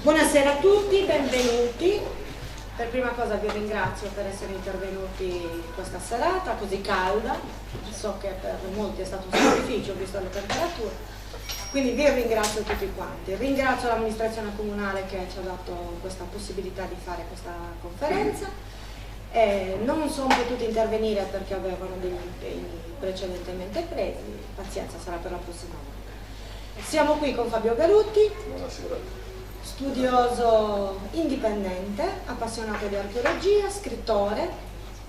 Buonasera a tutti, benvenuti. Per prima cosa vi ringrazio per essere intervenuti questa serata così calda. So che per molti è stato un sacrificio visto le temperature, quindi vi ringrazio tutti quanti. Ringrazio l'amministrazione comunale che ci ha dato questa possibilità di fare questa conferenza. Non sono potuti intervenire perché avevano degli impegni precedentemente presi, pazienza, sarà per la prossima volta. Siamo qui con Fabio Garutti. Buonasera. Studioso indipendente, appassionato di archeologia, scrittore,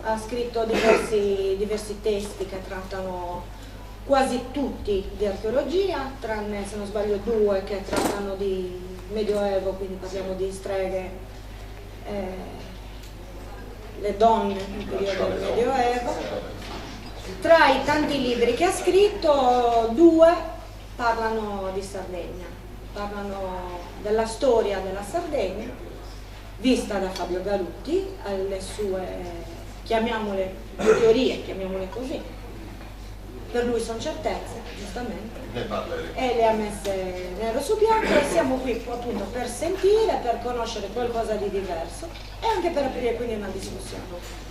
ha scritto diversi testi che trattano quasi tutti di archeologia, tranne, se non sbaglio, 2 che trattano di Medioevo, quindi parliamo di streghe, le donne nel periodo del Medioevo. Tra i tanti libri che ha scritto, 2 parlano di Sardegna. Parlano della storia della Sardegna vista da Fabio Garutti, alle sue, chiamiamole teorie, chiamiamole così, per lui sono certezze, giustamente, e le ha messe nero su bianco, e siamo qui appunto per sentire, per conoscere qualcosa di diverso e anche per aprire quindi una discussione.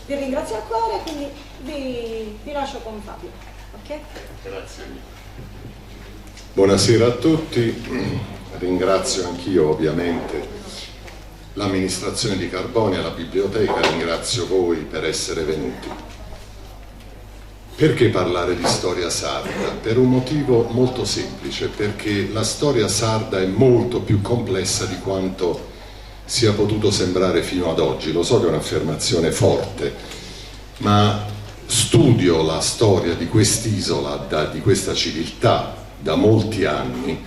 Vi ringrazio a cuore, quindi vi lascio con Fabio. Okay? Grazie. Buonasera a tutti, ringrazio anch'io ovviamente l'amministrazione di Carbonia, la biblioteca, ringrazio voi per essere venuti. Perché parlare di storia sarda? Per un motivo molto semplice, perché la storia sarda è molto più complessa di quanto sia potuto sembrare fino ad oggi. Lo so che è un'affermazione forte, ma studio la storia di quest'isola, di questa civiltà, da molti anni,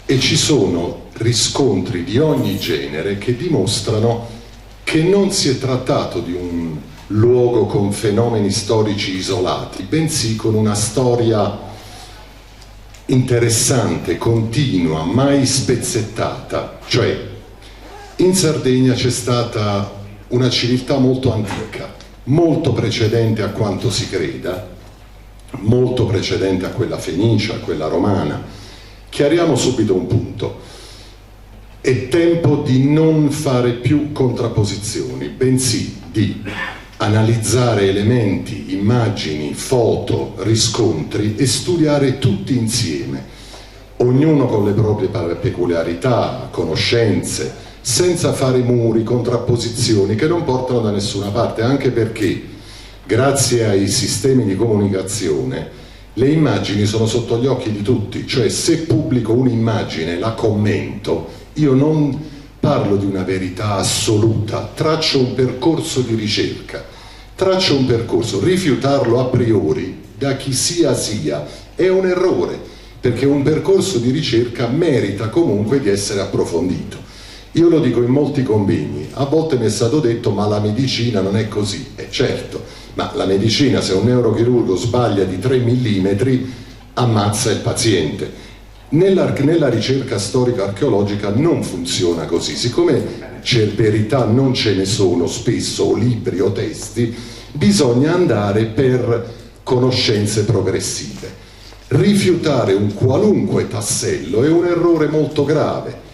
e ci sono riscontri di ogni genere che dimostrano che non si è trattato di un luogo con fenomeni storici isolati, bensì con una storia interessante, continua, mai spezzettata. Cioè, in Sardegna c'è stata una civiltà molto antica, molto precedente a quanto si creda, molto precedente a quella fenicia, a quella romana. Chiariamo subito un punto: è tempo di non fare più contrapposizioni, bensì di analizzare elementi, immagini, foto, riscontri e studiare tutti insieme, ognuno con le proprie peculiarità, conoscenze, senza fare muri, contrapposizioni che non portano da nessuna parte, anche perché grazie ai sistemi di comunicazione le immagini sono sotto gli occhi di tutti. Cioè, se pubblico un'immagine, la commento, io non parlo di una verità assoluta, traccio un percorso di ricerca, traccio un percorso. Rifiutarlo a priori, da chi sia è un errore, perché un percorso di ricerca merita comunque di essere approfondito. Io lo dico in molti convegni, a volte mi è stato detto ma la medicina non è così, e certo, ma la medicina, se un neurochirurgo sbaglia di 3 millimetri, ammazza il paziente. Nella ricerca storico-archeologica non funziona così. Siccome verità non ce ne sono spesso, o libri o testi, bisogna andare per conoscenze progressive. Rifiutare un qualunque tassello è un errore molto grave.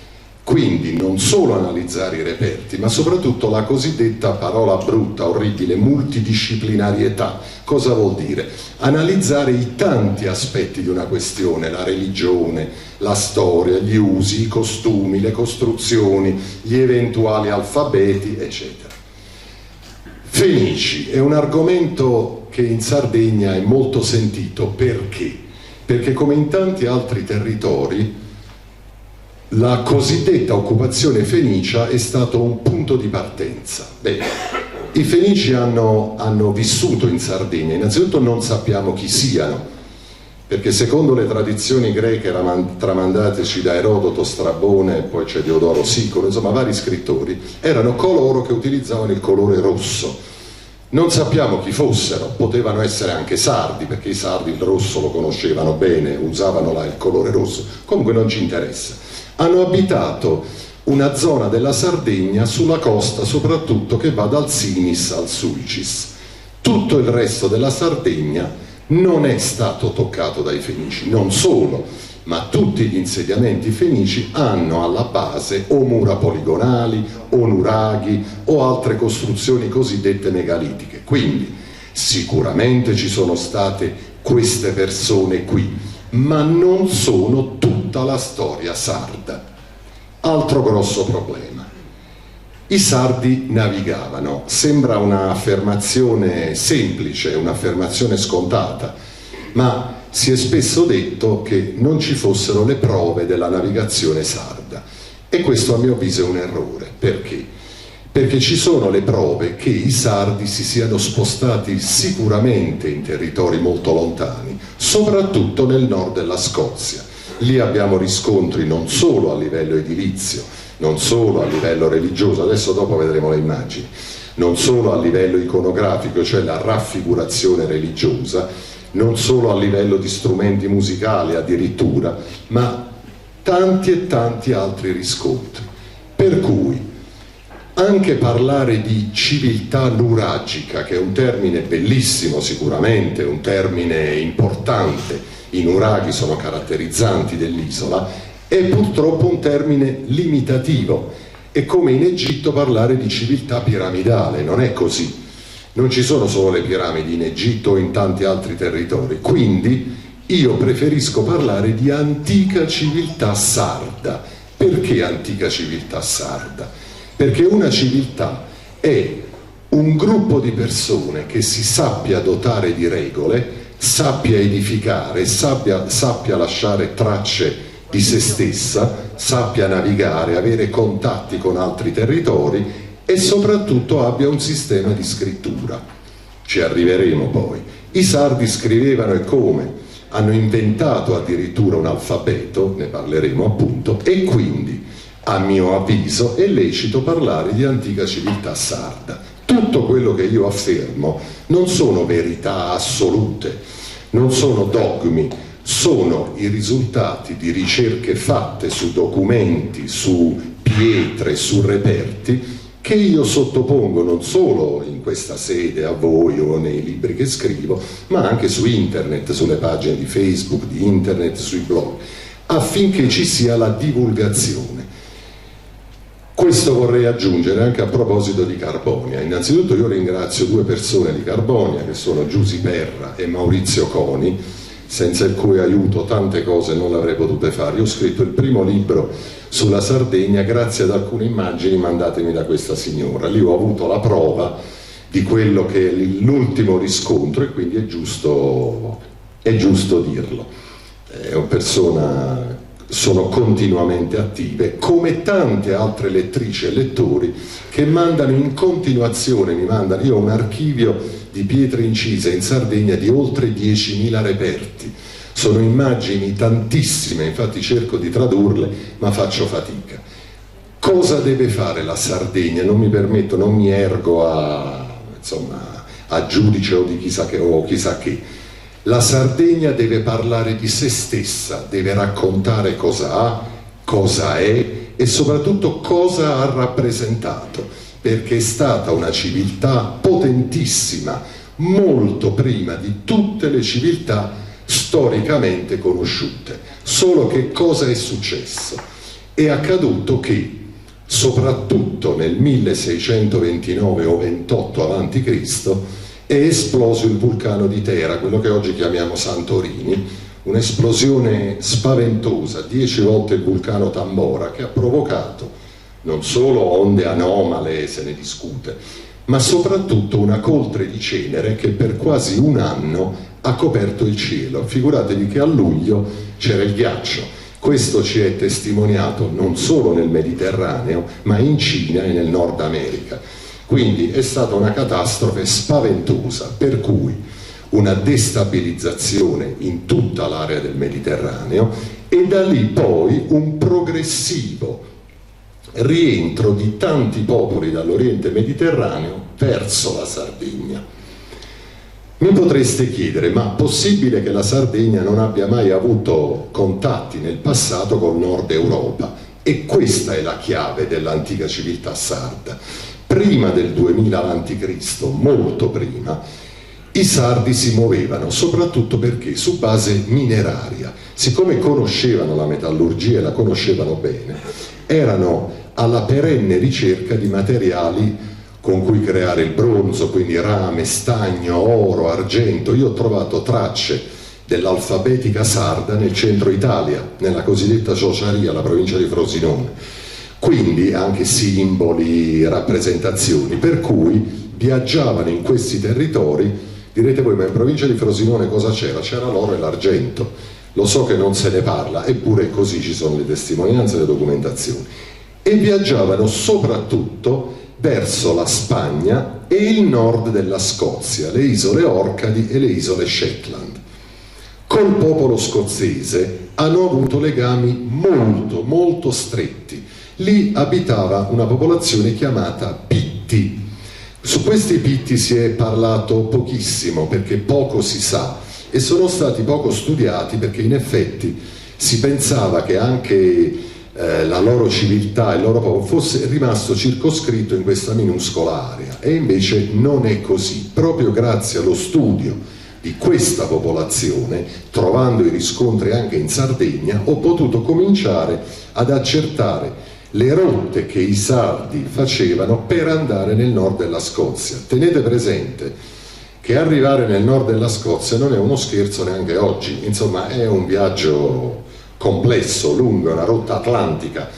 Quindi non solo analizzare i reperti, ma soprattutto la cosiddetta, parola brutta, orribile, multidisciplinarietà. Cosa vuol dire? Analizzare i tanti aspetti di una questione: la religione, la storia, gli usi, i costumi, le costruzioni, gli eventuali alfabeti, eccetera. Fenici è un argomento che in Sardegna è molto sentito. Perché? Perché come in tanti altri territori la cosiddetta occupazione fenicia è stato un punto di partenza. Bene, i fenici hanno vissuto in Sardegna. Innanzitutto non sappiamo chi siano, perché secondo le tradizioni greche tramandateci da Erodoto, Strabone, poi c'è Diodoro Sicolo, insomma vari scrittori, erano coloro che utilizzavano il colore rosso. Non sappiamo chi fossero, potevano essere anche sardi, perché i sardi il rosso lo conoscevano bene, usavano il colore rosso, comunque non ci interessa. Hanno abitato una zona della Sardegna sulla costa, soprattutto che va dal Sinis al Sulcis. Tutto il resto della Sardegna non è stato toccato dai Fenici. Non solo, ma tutti gli insediamenti fenici hanno alla base o mura poligonali o nuraghi o altre costruzioni cosiddette megalitiche. Quindi sicuramente ci sono state queste persone qui, ma non sono tutta la storia sarda. Altro grosso problema: i sardi navigavano. Sembra un'affermazione semplice, un'affermazione scontata, ma si è spesso detto che non ci fossero le prove della navigazione sarda, e questo a mio avviso è un errore. Perché? Perché ci sono le prove che i sardi si siano spostati sicuramente in territori molto lontani, soprattutto nel nord della Scozia. Lì abbiamo riscontri non solo a livello edilizio, non solo a livello religioso, adesso dopo vedremo le immagini, non solo a livello iconografico, cioè la raffigurazione religiosa, non solo a livello di strumenti musicali addirittura, ma tanti e tanti altri riscontri. Per cui anche parlare di civiltà nuragica, che è un termine bellissimo sicuramente, un termine importante, i nuraghi sono caratterizzanti dell'isola, è purtroppo un termine limitativo. È come in Egitto parlare di civiltà piramidale, non è così. Non ci sono solo le piramidi in Egitto o in tanti altri territori, quindi io preferisco parlare di antica civiltà sarda. Perché antica civiltà sarda? Perché una civiltà è un gruppo di persone che si sappia dotare di regole, sappia edificare, sappia lasciare tracce di se stessa, sappia navigare, avere contatti con altri territori e soprattutto abbia un sistema di scrittura. Ci arriveremo poi. I sardi scrivevano e come? Hanno inventato addirittura un alfabeto, ne parleremo appunto, e quindi a mio avviso è lecito parlare di antica civiltà sarda. Tutto quello che io affermo non sono verità assolute, non sono dogmi, sono i risultati di ricerche fatte su documenti, su pietre, su reperti, che io sottopongo non solo in questa sede a voi o nei libri che scrivo, ma anche su internet, sulle pagine di Facebook, di internet, sui blog, affinché ci sia la divulgazione. Questo vorrei aggiungere anche a proposito di Carbonia. Innanzitutto io ringrazio due persone di Carbonia, che sono Giusy Perra e Maurizio Coni, senza il cui aiuto tante cose non le avrei potute fare. Io ho scritto il primo libro sulla Sardegna grazie ad alcune immagini mandatemi da questa signora. Lì ho avuto la prova di quello che è l'ultimo riscontro e quindi è giusto dirlo. Sono continuamente attive, come tante altre lettrici e lettori che mandano in continuazione, io ho un archivio di pietre incise in Sardegna di oltre 10.000 reperti. Sono immagini tantissime, infatti cerco di tradurle, ma faccio fatica. Cosa deve fare la Sardegna? Non mi ergo a giudice o di chissà che. La Sardegna deve parlare di se stessa, deve raccontare cosa ha, cosa è e soprattutto cosa ha rappresentato, perché è stata una civiltà potentissima, molto prima di tutte le civiltà storicamente conosciute. Solo che cosa è successo? È accaduto che, soprattutto nel 1629 o 28 a.C., è esploso il vulcano di Tera, quello che oggi chiamiamo Santorini, un'esplosione spaventosa, 10 volte il vulcano Tambora, che ha provocato non solo onde anomale, se ne discute, ma soprattutto una coltre di cenere che per quasi un anno ha coperto il cielo. Figuratevi che a luglio c'era il ghiaccio. Questo ci è testimoniato non solo nel Mediterraneo, ma in Cina e nel Nord America. Quindi è stata una catastrofe spaventosa, per cui una destabilizzazione in tutta l'area del Mediterraneo e da lì poi un progressivo rientro di tanti popoli dall'Oriente Mediterraneo verso la Sardegna. Mi potreste chiedere, ma possibile che la Sardegna non abbia mai avuto contatti nel passato col Nord Europa? E questa è la chiave dell'antica civiltà sarda. Prima del 2000 a.C., molto prima, I sardi si muovevano soprattutto perché su base mineraria, siccome conoscevano la metallurgia e la conoscevano bene, erano alla perenne ricerca di materiali con cui creare il bronzo, quindi rame, stagno, oro, argento. Io ho trovato tracce dell'alfabetica sarda nel centro Italia, nella cosiddetta Ciociaria, la provincia di Frosinone, quindi anche simboli, rappresentazioni, per cui viaggiavano in questi territori. Direte voi, ma in provincia di Frosinone cosa c'era? C'era l'oro e l'argento. Lo so che non se ne parla, eppure così ci sono le testimonianze e le documentazioni. E viaggiavano soprattutto verso la Spagna e il nord della Scozia, le isole Orcadi e le isole Shetland. Col popolo scozzese hanno avuto legami molto, molto stretti. Lì abitava una popolazione chiamata Pitti. Su questi Pitti si è parlato pochissimo perché poco si sa e sono stati poco studiati perché in effetti si pensava che anche la loro civiltà, il loro popolo fosse rimasto circoscritto in questa minuscola area, e invece non è così. Proprio grazie allo studio di questa popolazione, trovando i riscontri anche in Sardegna, ho potuto cominciare ad accertare le rotte che i sardi facevano per andare nel nord della Scozia. Tenete presente che arrivare nel nord della Scozia non è uno scherzo neanche oggi, insomma è un viaggio complesso, lungo, è una rotta atlantica.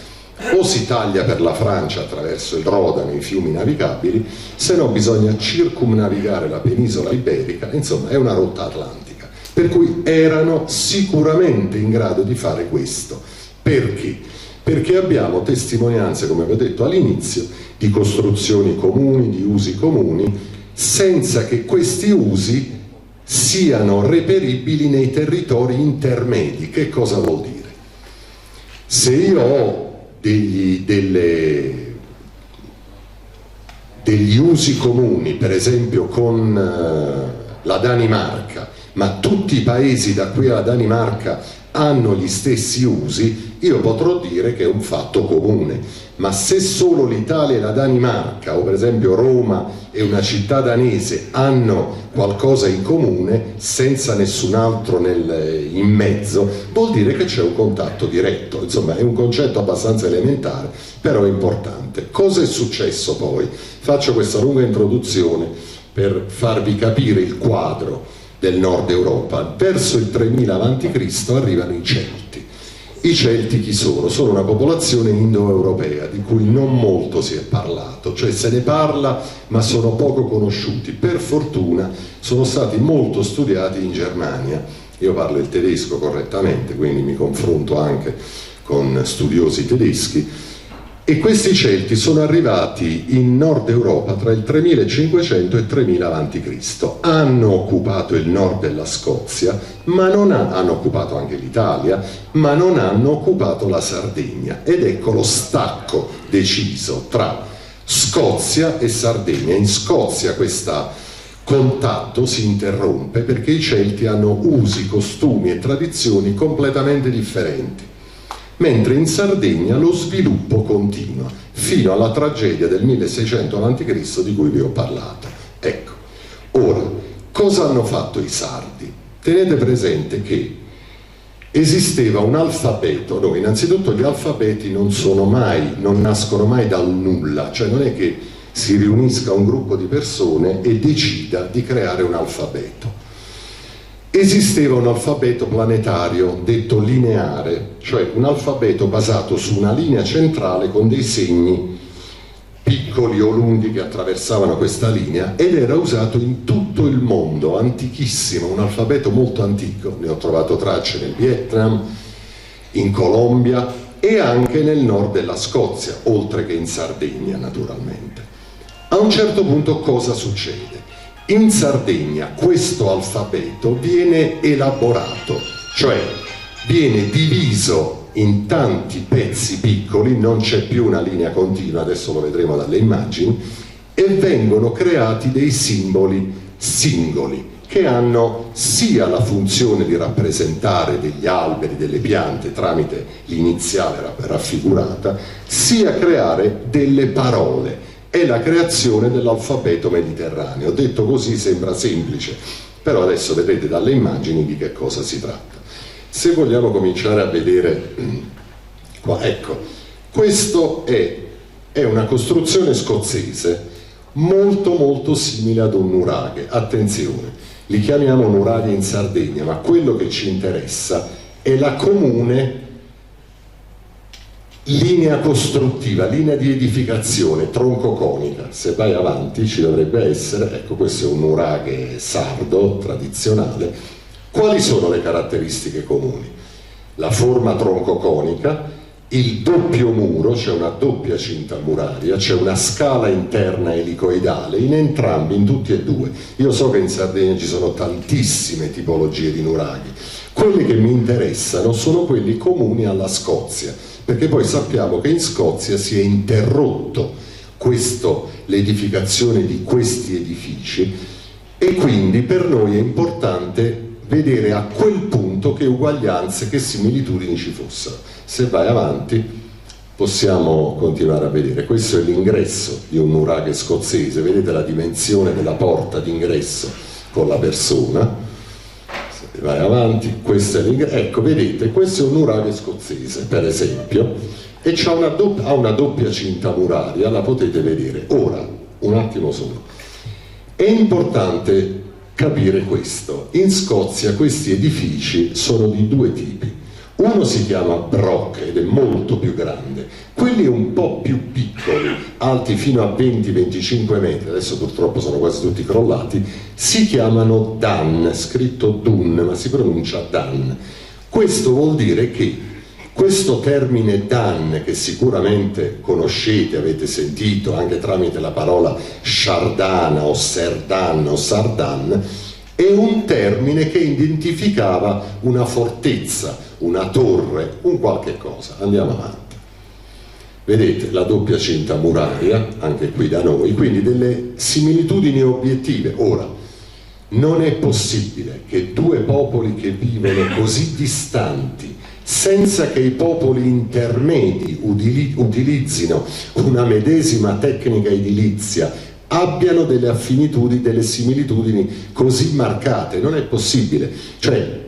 O si taglia per la Francia attraverso il Rodano, i fiumi navigabili, se no bisogna circumnavigare la penisola iberica, insomma è una rotta atlantica. Per cui erano sicuramente in grado di fare questo. Perché? Perché abbiamo testimonianze, come vi ho detto all'inizio, di costruzioni comuni, di usi comuni, senza che questi usi siano reperibili nei territori intermedi. Che cosa vuol dire? Se io ho degli usi comuni, per esempio con la Danimarca, ma tutti i paesi da qui alla Danimarca hanno gli stessi usi, io potrò dire che è un fatto comune. Ma se solo l'Italia e la Danimarca, o per esempio Roma e una città danese, hanno qualcosa in comune senza nessun altro in mezzo, vuol dire che c'è un contatto diretto. Insomma, è un concetto abbastanza elementare, però è importante. Cosa è successo poi? Faccio questa lunga introduzione per farvi capire il quadro del nord Europa. Verso il 3000 a.C. arrivano i Celti. I Celti chi sono? Sono una popolazione indoeuropea di cui non molto si è parlato, cioè se ne parla ma sono poco conosciuti. Per fortuna sono stati molto studiati in Germania. Io parlo il tedesco correttamente, quindi mi confronto anche con studiosi tedeschi. E questi Celti sono arrivati in Nord Europa tra il 3500 e il 3000 a.C. Hanno occupato il nord della Scozia, ma non hanno occupato anche l'Italia, ma non hanno occupato la Sardegna. Ed ecco lo stacco deciso tra Scozia e Sardegna. In Scozia questo contatto si interrompe perché i Celti hanno usi, costumi e tradizioni completamente differenti. Mentre in Sardegna lo sviluppo continua fino alla tragedia del 1600 a.C. di cui vi ho parlato. Ecco, ora, cosa hanno fatto i sardi? Tenete presente che esisteva un alfabeto. No, innanzitutto gli alfabeti non nascono mai dal nulla, cioè non è che si riunisca un gruppo di persone e decida di creare un alfabeto. Esisteva un alfabeto planetario detto lineare, cioè un alfabeto basato su una linea centrale con dei segni piccoli o lunghi che attraversavano questa linea, ed era usato in tutto il mondo, antichissimo, un alfabeto molto antico. Ne ho trovato tracce nel Vietnam, in Colombia e anche nel nord della Scozia, oltre che in Sardegna naturalmente. A un certo punto cosa succede? In Sardegna questo alfabeto viene elaborato, cioè viene diviso in tanti pezzi piccoli, non c'è più una linea continua, adesso lo vedremo dalle immagini, e vengono creati dei simboli singoli che hanno sia la funzione di rappresentare degli alberi, delle piante tramite l'iniziale raffigurata, sia creare delle parole è la creazione dell'alfabeto mediterraneo. Detto così sembra semplice, però adesso vedrete dalle immagini di che cosa si tratta. Se vogliamo cominciare a vedere qua, ecco, questo è una costruzione scozzese molto simile ad un nuraghe. Attenzione, li chiamiamo nuraghe in Sardegna, ma quello che ci interessa è la comune linea costruttiva, linea di edificazione troncoconica. Se vai avanti ci dovrebbe essere, ecco, questo è un nuraghe sardo tradizionale. Quali sono le caratteristiche comuni? La forma troncoconica, il doppio muro, c'è una doppia cinta muraria, c'è una scala interna elicoidale in entrambi, in tutti e due. Io so che in Sardegna ci sono tantissime tipologie di nuraghi. Quelli che mi interessano sono quelli comuni alla Scozia, perché poi sappiamo che in Scozia si è interrotto l'edificazione di questi edifici, e quindi per noi è importante vedere a quel punto che uguaglianze, che similitudini ci fossero. Se vai avanti possiamo continuare a vedere. Questo è l'ingresso di un nuraghe scozzese, vedete la dimensione della porta d'ingresso con la persona. Se vai avanti, questo è l'ingresso, ecco, vedete, questo è un nuraghe scozzese per esempio, e ha una doppia cinta muraria, la potete vedere. Ora, un attimo solo, è importante capire questo. In Scozia questi edifici sono di due tipi. Uno si chiama Brock ed è molto più grande, quelli un po' più piccoli, alti fino a 20-25 metri, adesso purtroppo sono quasi tutti crollati, si chiamano Dan, scritto Dun, ma si pronuncia Dan. Questo vuol dire che questo termine Dan, che sicuramente conoscete, avete sentito anche tramite la parola Sardana o Serdan o Sardan, è un termine che identificava una fortezza, una torre, un qualche cosa. Andiamo avanti. Vedete la doppia cinta muraria, anche qui da noi, quindi delle similitudini obiettive. Ora, non è possibile che due popoli che vivono così distanti, senza che i popoli intermedi utilizzino una medesima tecnica edilizia, abbiano delle affinitudini, delle similitudini così marcate. Non è possibile. Cioè,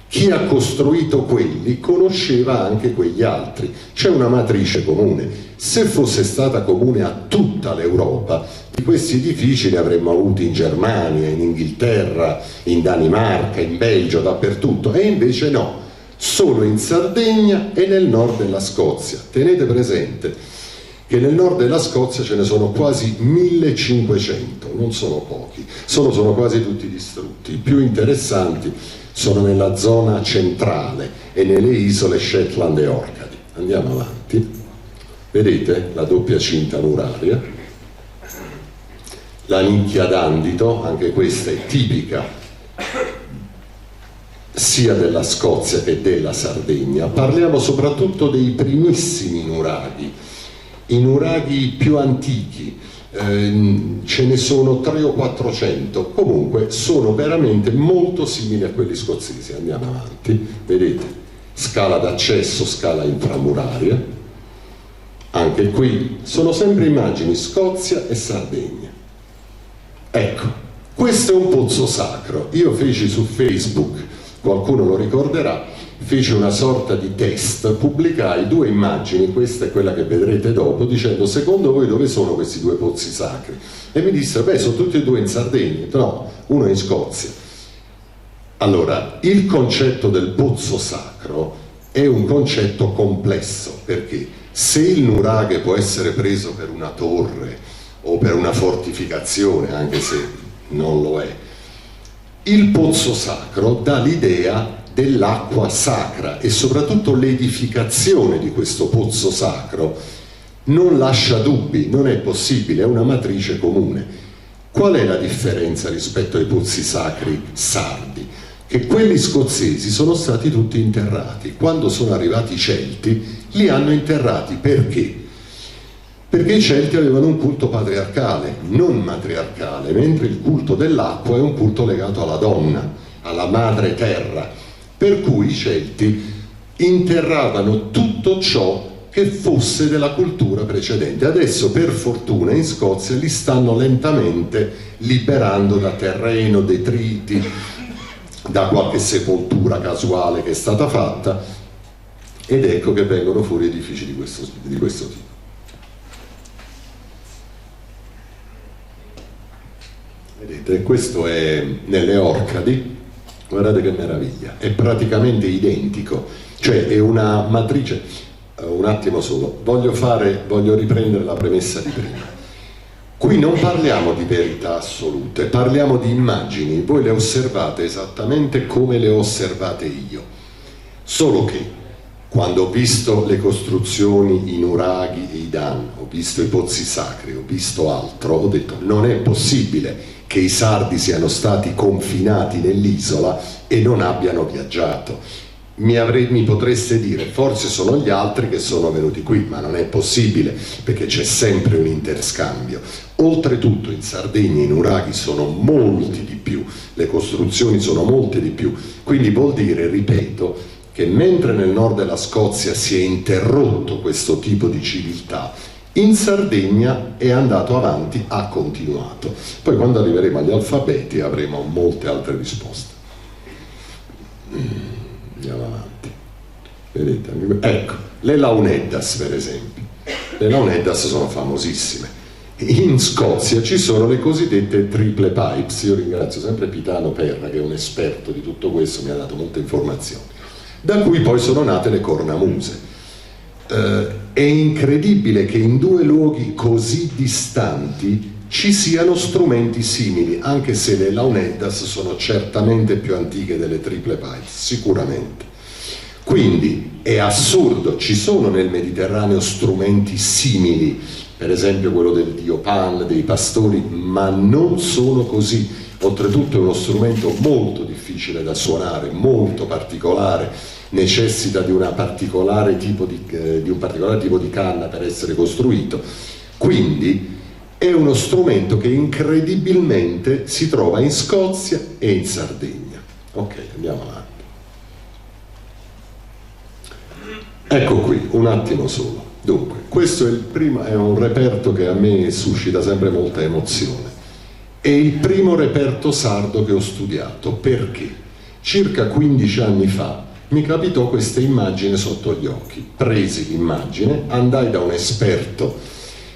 chi ha costruito quelli conosceva anche quegli altri. C'è una matrice comune. Se fosse stata comune a tutta l'Europa, di questi edifici ne avremmo avuti in Germania, in Inghilterra, in Danimarca, in Belgio, dappertutto, e invece no, solo in Sardegna e nel nord della Scozia. Tenete presente che nel nord della Scozia ce ne sono quasi 1500, non sono pochi, sono quasi tutti distrutti. I più interessanti sono nella zona centrale e nelle isole Shetland e Orcadi. Andiamo avanti. Vedete la doppia cinta muraria, la nicchia d'andito, anche questa è tipica sia della Scozia che della Sardegna. Parliamo soprattutto dei primissimi nuraghi, i nuraghi più antichi, ce ne sono 300 o 400, comunque sono veramente molto simili a quelli scozzesi. Andiamo avanti, vedete, scala d'accesso, scala inframuraria, anche qui sono sempre immagini Scozia e Sardegna. Ecco, questo è un pozzo sacro. Io feci su Facebook, qualcuno lo ricorderà, feci una sorta di test, pubblicai due immagini, questa è quella che vedrete dopo, dicendo: secondo voi dove sono questi due pozzi sacri? E mi dissero: beh, sono tutti e due in Sardegna. No, uno è in Scozia. Allora, il concetto del pozzo sacro è un concetto complesso, perché se il nuraghe può essere preso per una torre o per una fortificazione, anche se non lo è, il pozzo sacro dà l'idea dell'acqua sacra, e soprattutto l'edificazione di questo pozzo sacro non lascia dubbi, non è possibile, è una matrice comune. Qual è la differenza rispetto ai pozzi sacri sardi? Che quelli scozzesi sono stati tutti interrati. Quando sono arrivati i Celti li hanno interrati. Perché? Perché i Celti avevano un culto patriarcale, non matriarcale, mentre il culto dell'acqua è un culto legato alla donna, alla madre terra. Per cui i Celti interravano tutto ciò che fosse della cultura precedente. Adesso per fortuna in Scozia li stanno lentamente liberando da terreno, detriti, da qualche sepoltura casuale che è stata fatta, ed ecco che vengono fuori edifici di questo tipo. Vedete, questo è nelle Orcadi, guardate che meraviglia, è praticamente identico, cioè è una matrice. Un attimo solo, voglio riprendere la premessa di prima. Qui non parliamo di verità assolute, parliamo di immagini, voi le osservate esattamente come le ho osservate io, solo che quando ho visto le costruzioni, i nuraghi e i dan, ho visto i pozzi sacri, ho visto altro, ho detto non è possibile che i sardi siano stati confinati nell'isola e non abbiano viaggiato. Mi potreste dire forse sono gli altri che sono venuti qui, ma non è possibile, perché c'è sempre un interscambio. Oltretutto in Sardegna i nuraghi sono molti di più, le costruzioni sono molte di più, quindi vuol dire, ripeto, che mentre nel nord della Scozia si è interrotto questo tipo di civiltà, in Sardegna è andato avanti, ha continuato. Poi quando arriveremo agli alfabeti avremo molte altre risposte. Andiamo avanti. Vedete? Ecco, le launeddas per esempio. Le launeddas sono famosissime. In Scozia ci sono le cosiddette triple pipes. Io ringrazio sempre Pitano Perra, che è un esperto di tutto questo, mi ha dato molte informazioni, da cui poi sono nate le cornamuse. È incredibile che in due luoghi così distanti ci siano strumenti simili, anche se le launeddas sono certamente più antiche delle triple pipes, sicuramente. Quindi è assurdo, ci sono nel Mediterraneo strumenti simili, per esempio quello del dio Pan, dei pastori, ma non sono così. Oltretutto è uno strumento molto difficile da suonare, molto particolare, necessita di un particolare tipo di canna per essere costruito. Quindi è uno strumento che incredibilmente si trova in Scozia e in Sardegna. Ok, andiamo avanti. Ecco qui, un attimo solo. Dunque, questo è un reperto che a me suscita sempre molta emozione. È il primo reperto sardo che ho studiato, perché circa 15 anni fa mi capitò questa immagine sotto gli occhi. Presi l'immagine, andai da un esperto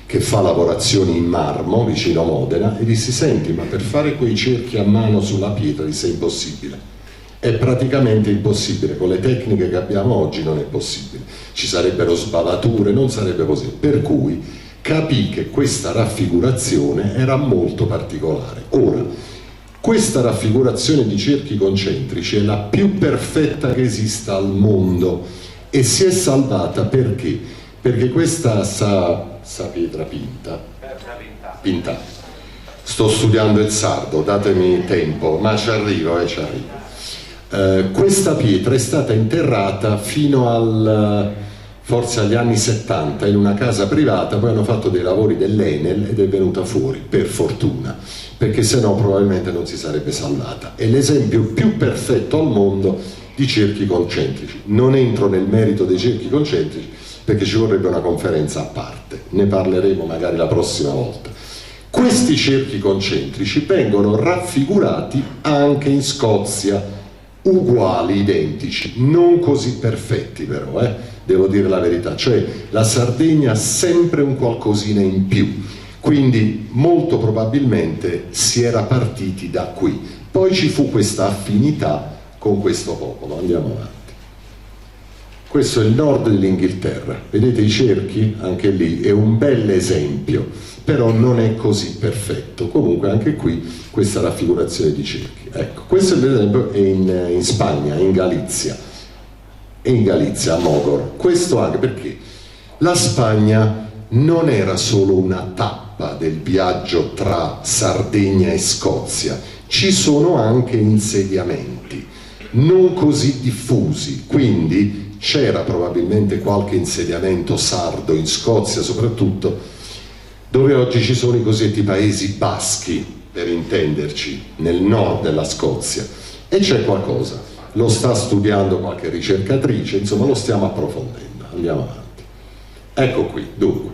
che fa lavorazioni in marmo vicino a Modena e dissi: senti, ma per fare quei cerchi a mano sulla pietra è impossibile. È praticamente impossibile, con le tecniche che abbiamo oggi non è possibile, ci sarebbero sbavature, non sarebbe possibile, per cui capì che questa raffigurazione era molto particolare. Ora, questa raffigurazione di cerchi concentrici è la più perfetta che esista al mondo e si è salvata perché? Perché questa sa pietra pinta. Sto studiando il sardo, datemi tempo, ma ci arrivo. Questa pietra è stata interrata fino forse agli anni 70 in una casa privata, poi hanno fatto dei lavori dell'Enel ed è venuta fuori, per fortuna, perché sennò probabilmente non si sarebbe salvata. È l'esempio più perfetto al mondo di cerchi concentrici. Non entro nel merito dei cerchi concentrici perché ci vorrebbe una conferenza a parte, ne parleremo magari la prossima volta. Questi cerchi concentrici vengono raffigurati anche in Scozia, uguali, identici, non così perfetti però, devo dire la verità, cioè la Sardegna ha sempre un qualcosina in più, quindi molto probabilmente si era partiti da qui, poi ci fu questa affinità con questo popolo. Andiamo avanti. Questo è il nord dell'Inghilterra, vedete i cerchi? Anche lì è un bel esempio, però non è così perfetto. Comunque anche qui questa raffigurazione di cerchi. Ecco, questo per esempio è in Spagna, in Galizia, a Mogor. Questo anche perché la Spagna non era solo una tappa del viaggio tra Sardegna e Scozia, ci sono anche insediamenti non così diffusi, quindi c'era probabilmente qualche insediamento sardo in Scozia soprattutto, dove oggi ci sono i cosiddetti Paesi Baschi, per intenderci, nel nord della Scozia, e c'è qualcosa, lo sta studiando qualche ricercatrice, insomma lo stiamo approfondendo. Andiamo avanti. Ecco qui, dunque,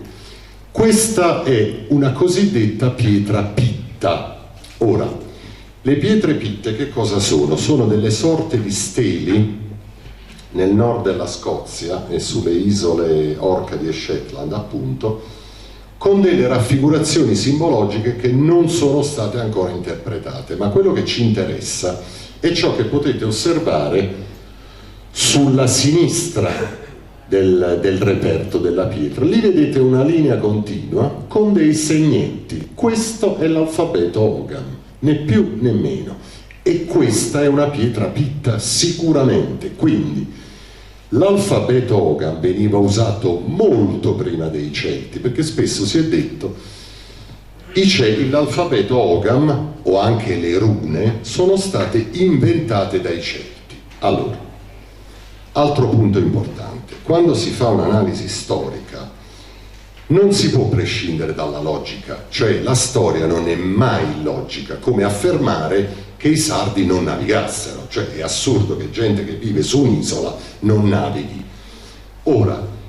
questa è una cosiddetta pietra pitta. Ora, le pietre pitte che cosa sono? Sono delle sorte di steli nel nord della Scozia e sulle isole Orcadi e Shetland, appunto, con delle raffigurazioni simbologiche che non sono state ancora interpretate, ma quello che ci interessa è ciò che potete osservare sulla sinistra del reperto della pietra. Lì vedete una linea continua con dei segnetti. Questo è l'alfabeto Ogham, né più né meno, e questa è una pietra pitta sicuramente. Quindi l'alfabeto Ogham veniva usato molto prima dei Celti, perché spesso si è detto l'alfabeto Ogham o anche le rune sono state inventate dai Celti. Allora, altro punto importante: quando si fa un'analisi storica non si può prescindere dalla logica, cioè la storia non è mai logica, come affermare che i sardi non navigassero, cioè è assurdo che gente che vive su un'isola non navighi. Ora,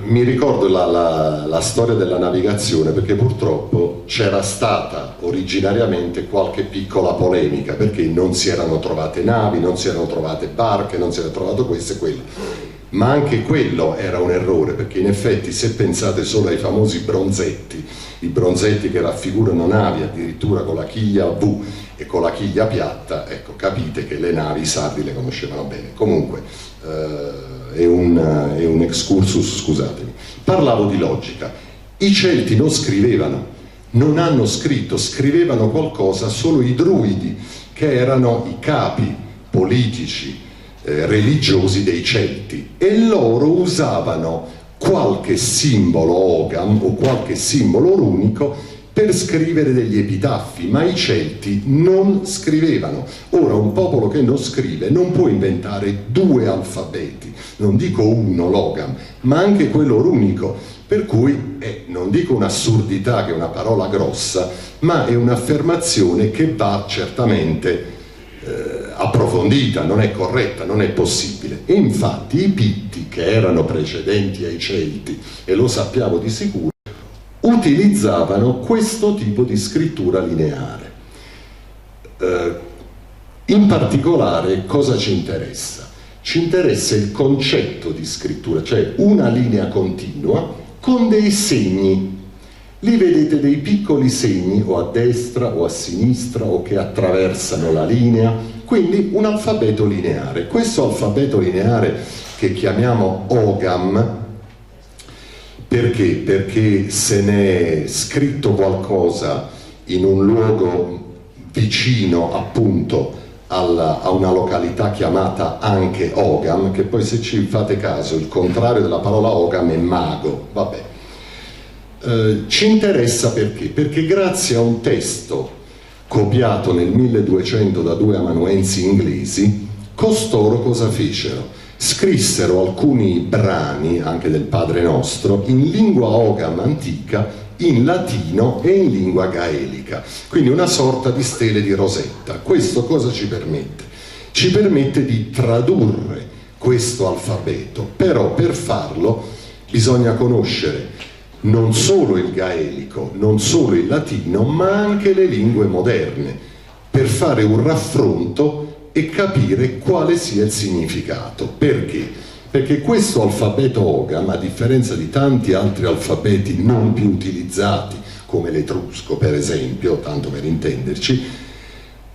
mi ricordo la storia della navigazione, perché purtroppo c'era stata originariamente qualche piccola polemica, perché non si erano trovate navi, non si erano trovate barche, non si era trovato questo e quello. Ma anche quello era un errore, perché in effetti, se pensate solo ai famosi bronzetti, i bronzetti che raffigurano navi addirittura con la chiglia a V e con la chiglia piatta, ecco, capite che le navi i sardi le conoscevano bene. Comunque è un excursus, scusatemi. Parlavo di logica. I Celti non scrivevano, non hanno scritto, scrivevano qualcosa solo i druidi, che erano i capi politici, religiosi dei Celti, e loro usavano qualche simbolo Ogham o qualche simbolo runico per scrivere degli epitaffi, ma i Celti non scrivevano. Ora, un popolo che non scrive non può inventare due alfabeti, non dico uno, l'Ogham, ma anche quello runico, per cui non dico un'assurdità, che è una parola grossa, ma è un'affermazione che va certamente approfondita, non è corretta, non è possibile. E infatti i Pitti, che erano precedenti ai Celti, e lo sappiamo di sicuro, utilizzavano questo tipo di scrittura lineare. In particolare, cosa ci interessa? Ci interessa il concetto di scrittura, cioè una linea continua con dei segni. Lì vedete dei piccoli segni, o a destra o a sinistra, o che attraversano la linea, quindi un alfabeto lineare. Questo alfabeto lineare che chiamiamo Ogham, perché? Perché se ne è scritto qualcosa in un luogo vicino appunto a una località chiamata anche Ogham, che poi, se ci fate caso, il contrario della parola Ogham è mago, vabbè. Ci interessa perché? Perché grazie a un testo copiato nel 1200 da due amanuensi inglesi, costoro cosa fecero? Scrissero alcuni brani, anche del Padre Nostro, in lingua Ogham antica, in latino e in lingua gaelica, quindi una sorta di stele di Rosetta. Questo cosa ci permette? Ci permette di tradurre questo alfabeto, però per farlo bisogna conoscere non solo il gaelico, non solo il latino, ma anche le lingue moderne, per fare un raffronto e capire quale sia il significato. Perché? Perché questo alfabeto Ogham, a differenza di tanti altri alfabeti non più utilizzati, come l'etrusco per esempio, tanto per intenderci,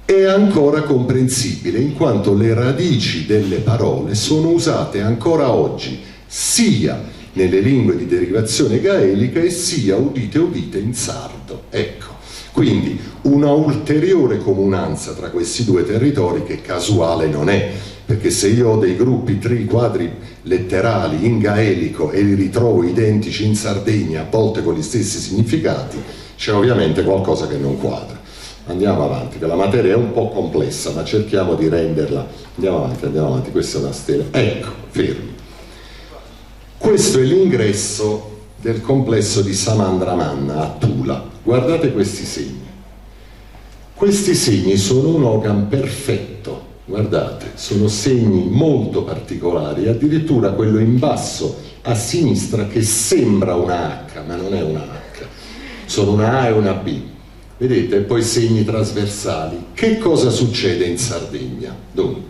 è ancora comprensibile, in quanto le radici delle parole sono usate ancora oggi sia nelle lingue di derivazione gaelica e sia, udite udite, in sardo. Ecco, quindi una ulteriore comunanza tra questi due territori che casuale non è, perché se io ho dei gruppi quadri letterali in gaelico e li ritrovo identici in Sardegna, a volte con gli stessi significati, c'è ovviamente qualcosa che non quadra. Andiamo avanti, che la materia è un po' complessa, ma cerchiamo di renderla. Andiamo avanti, questa è una stella. Ecco, fermi. Questo è l'ingresso del complesso di Samandramanna a Tula. Guardate questi segni. Questi segni sono un Ogham perfetto, Guardate, sono segni molto particolari, addirittura quello in basso a sinistra che sembra una H, ma non è una H, sono una A e una B. Vedete? Poi segni trasversali. Che cosa succede in Sardegna? Dunque,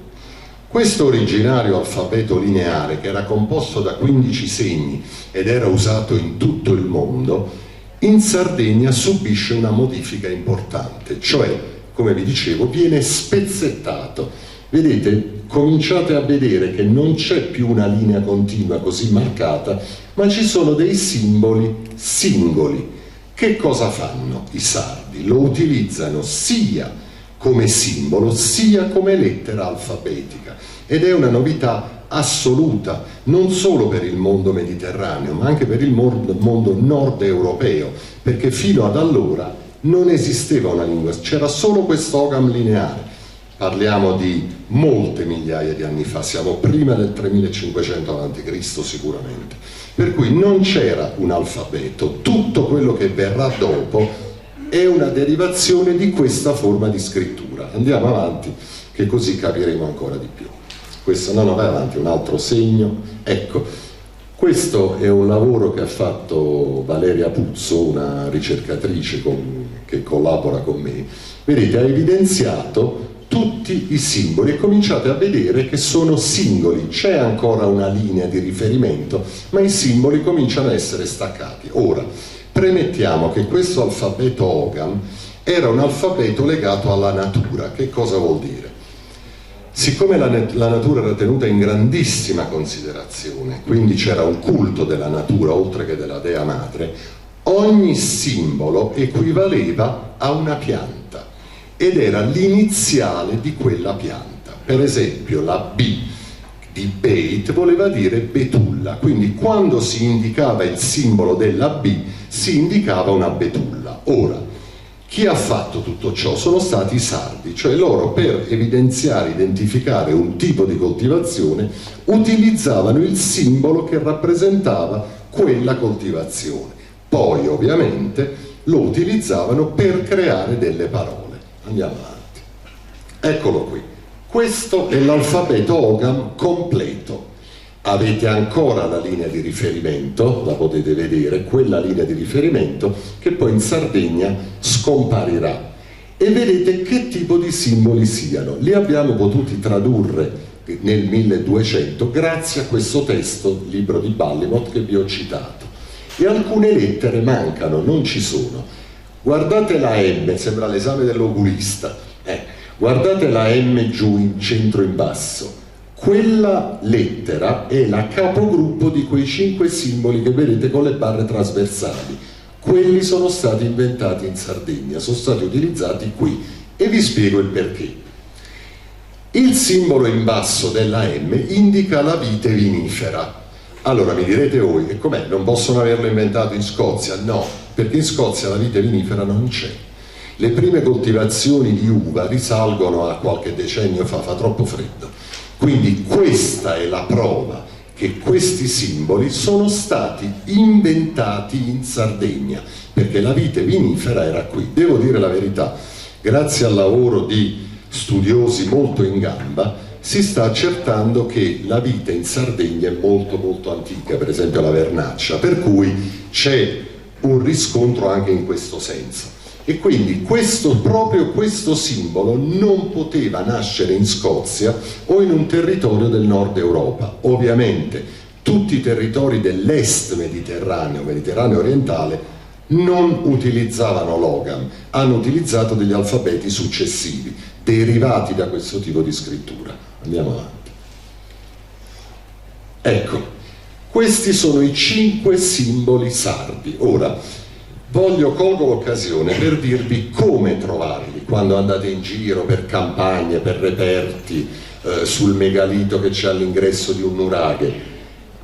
questo originario alfabeto lineare, che era composto da 15 segni ed era usato in tutto il mondo, in Sardegna subisce una modifica importante, cioè, come vi dicevo, viene spezzettato. Vedete, cominciate a vedere che non c'è più una linea continua così marcata, ma ci sono dei simboli singoli. Che cosa fanno i sardi? Lo utilizzano sia come simbolo sia come lettera alfabetica, ed è una novità assoluta non solo per il mondo mediterraneo ma anche per il mondo nord europeo, perché fino ad allora non esisteva una lingua, c'era solo questo ogam lineare. Parliamo di molte migliaia di anni fa, siamo prima del 3500 a.C. sicuramente, per cui non c'era un alfabeto. Tutto quello che verrà dopo è una derivazione di questa forma di scrittura. Andiamo avanti, che così capiremo ancora di più. Questo no, vai avanti, un altro segno. Ecco, questo è un lavoro che ha fatto Valeria Puzzo, una ricercatrice che collabora con me. Vedete, ha evidenziato tutti i simboli e cominciate a vedere che sono singoli, c'è ancora una linea di riferimento, ma i simboli cominciano a essere staccati. Ora, premettiamo che questo alfabeto Ogam era un alfabeto legato alla natura. Che cosa vuol dire? Siccome la natura era tenuta in grandissima considerazione, quindi c'era un culto della natura oltre che della dea madre, ogni simbolo equivaleva a una pianta ed era l'iniziale di quella pianta. Per esempio la B di Beit voleva dire betulla, quindi quando si indicava il simbolo della B si indicava una betulla. Ora, chi ha fatto tutto ciò? Sono stati i sardi, cioè loro per evidenziare, identificare un tipo di coltivazione utilizzavano il simbolo che rappresentava quella coltivazione. Poi ovviamente lo utilizzavano per creare delle parole. Andiamo avanti. Eccolo qui. Questo è l'alfabeto Ogam completo. Avete ancora la linea di riferimento, la potete vedere, quella linea di riferimento che poi in Sardegna scomparirà. E vedete che tipo di simboli siano. Li abbiamo potuti tradurre nel 1200 grazie a questo testo, libro di Ballimot, che vi ho citato. E alcune lettere mancano, non ci sono. Guardate la M, sembra l'esame dell'oculista, guardate la M giù in centro in basso, quella lettera è la capogruppo di quei 5 simboli che vedete con le barre trasversali. Quelli sono stati inventati in Sardegna, sono stati utilizzati qui e vi spiego il perché. Il simbolo in basso della M indica la vite vinifera. Allora mi direte voi, e com'è? Non possono averlo inventato in Scozia? No, perché in Scozia la vite vinifera non c'è. Le prime coltivazioni di uva risalgono a qualche decennio fa troppo freddo. Quindi questa è la prova che questi simboli sono stati inventati in Sardegna, perché la vite vinifera era qui. Devo dire la verità, grazie al lavoro di studiosi molto in gamba, si sta accertando che la vite in Sardegna è molto molto antica, per esempio la vernaccia, per cui c'è un riscontro anche in questo senso. E quindi proprio questo simbolo non poteva nascere in Scozia o in un territorio del nord Europa. Ovviamente tutti i territori dell'est mediterraneo, Mediterraneo orientale, non utilizzavano l'Ogam, hanno utilizzato degli alfabeti successivi, derivati da questo tipo di scrittura. Andiamo avanti. Ecco, questi sono i 5 simboli sardi. Ora, colgo l'occasione per dirvi come trovarli quando andate in giro per campagne, per reperti, sul megalito che c'è all'ingresso di un nuraghe.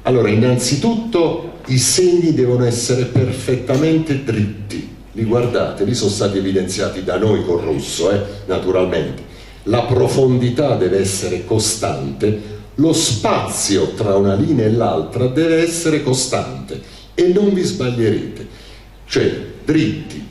Allora, innanzitutto i segni devono essere perfettamente dritti. Li guardate, li sono stati evidenziati da noi col rosso, naturalmente. La profondità deve essere costante, lo spazio tra una linea e l'altra deve essere costante e non vi sbaglierete, cioè dritti,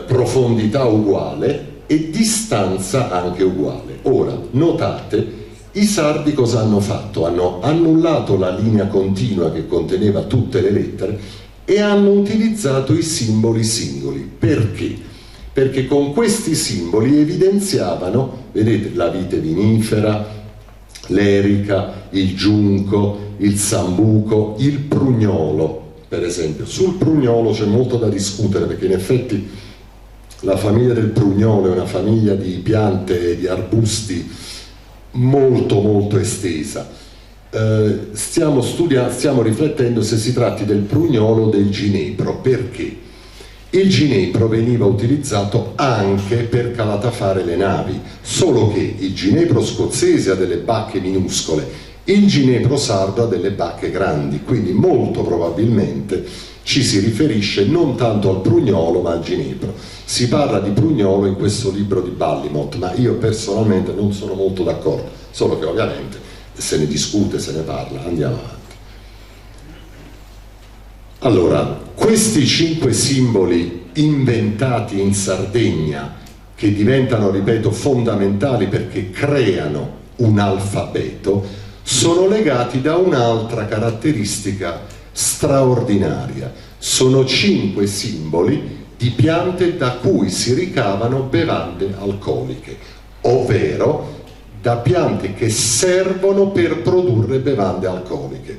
profondità uguale e distanza anche uguale. Ora, notate, i sardi cosa hanno fatto? Hanno annullato la linea continua che conteneva tutte le lettere e hanno utilizzato i simboli singoli. Perché? Perché con questi simboli evidenziavano, vedete, la vite vinifera, l'erica, il giunco, il sambuco, il prugnolo, per esempio. Sul prugnolo c'è molto da discutere, perché in effetti la famiglia del prugnolo è una famiglia di piante e di arbusti molto molto estesa. Stiamo riflettendo se si tratti del prugnolo o del ginepro. Perché? Il ginepro veniva utilizzato anche per calatafare le navi, solo che il ginepro scozzese ha delle bacche minuscole, il ginepro sardo ha delle bacche grandi, quindi molto probabilmente ci si riferisce non tanto al prugnolo ma al ginepro. Si parla di prugnolo in questo libro di Ballimont, ma io personalmente non sono molto d'accordo, solo che ovviamente se ne discute, se ne parla. Andiamo avanti. Allora, questi 5 simboli inventati in Sardegna, che diventano, ripeto, fondamentali perché creano un alfabeto, sono legati da un'altra caratteristica straordinaria. Sono 5 simboli di piante da cui si ricavano bevande alcoliche, ovvero da piante che servono per produrre bevande alcoliche.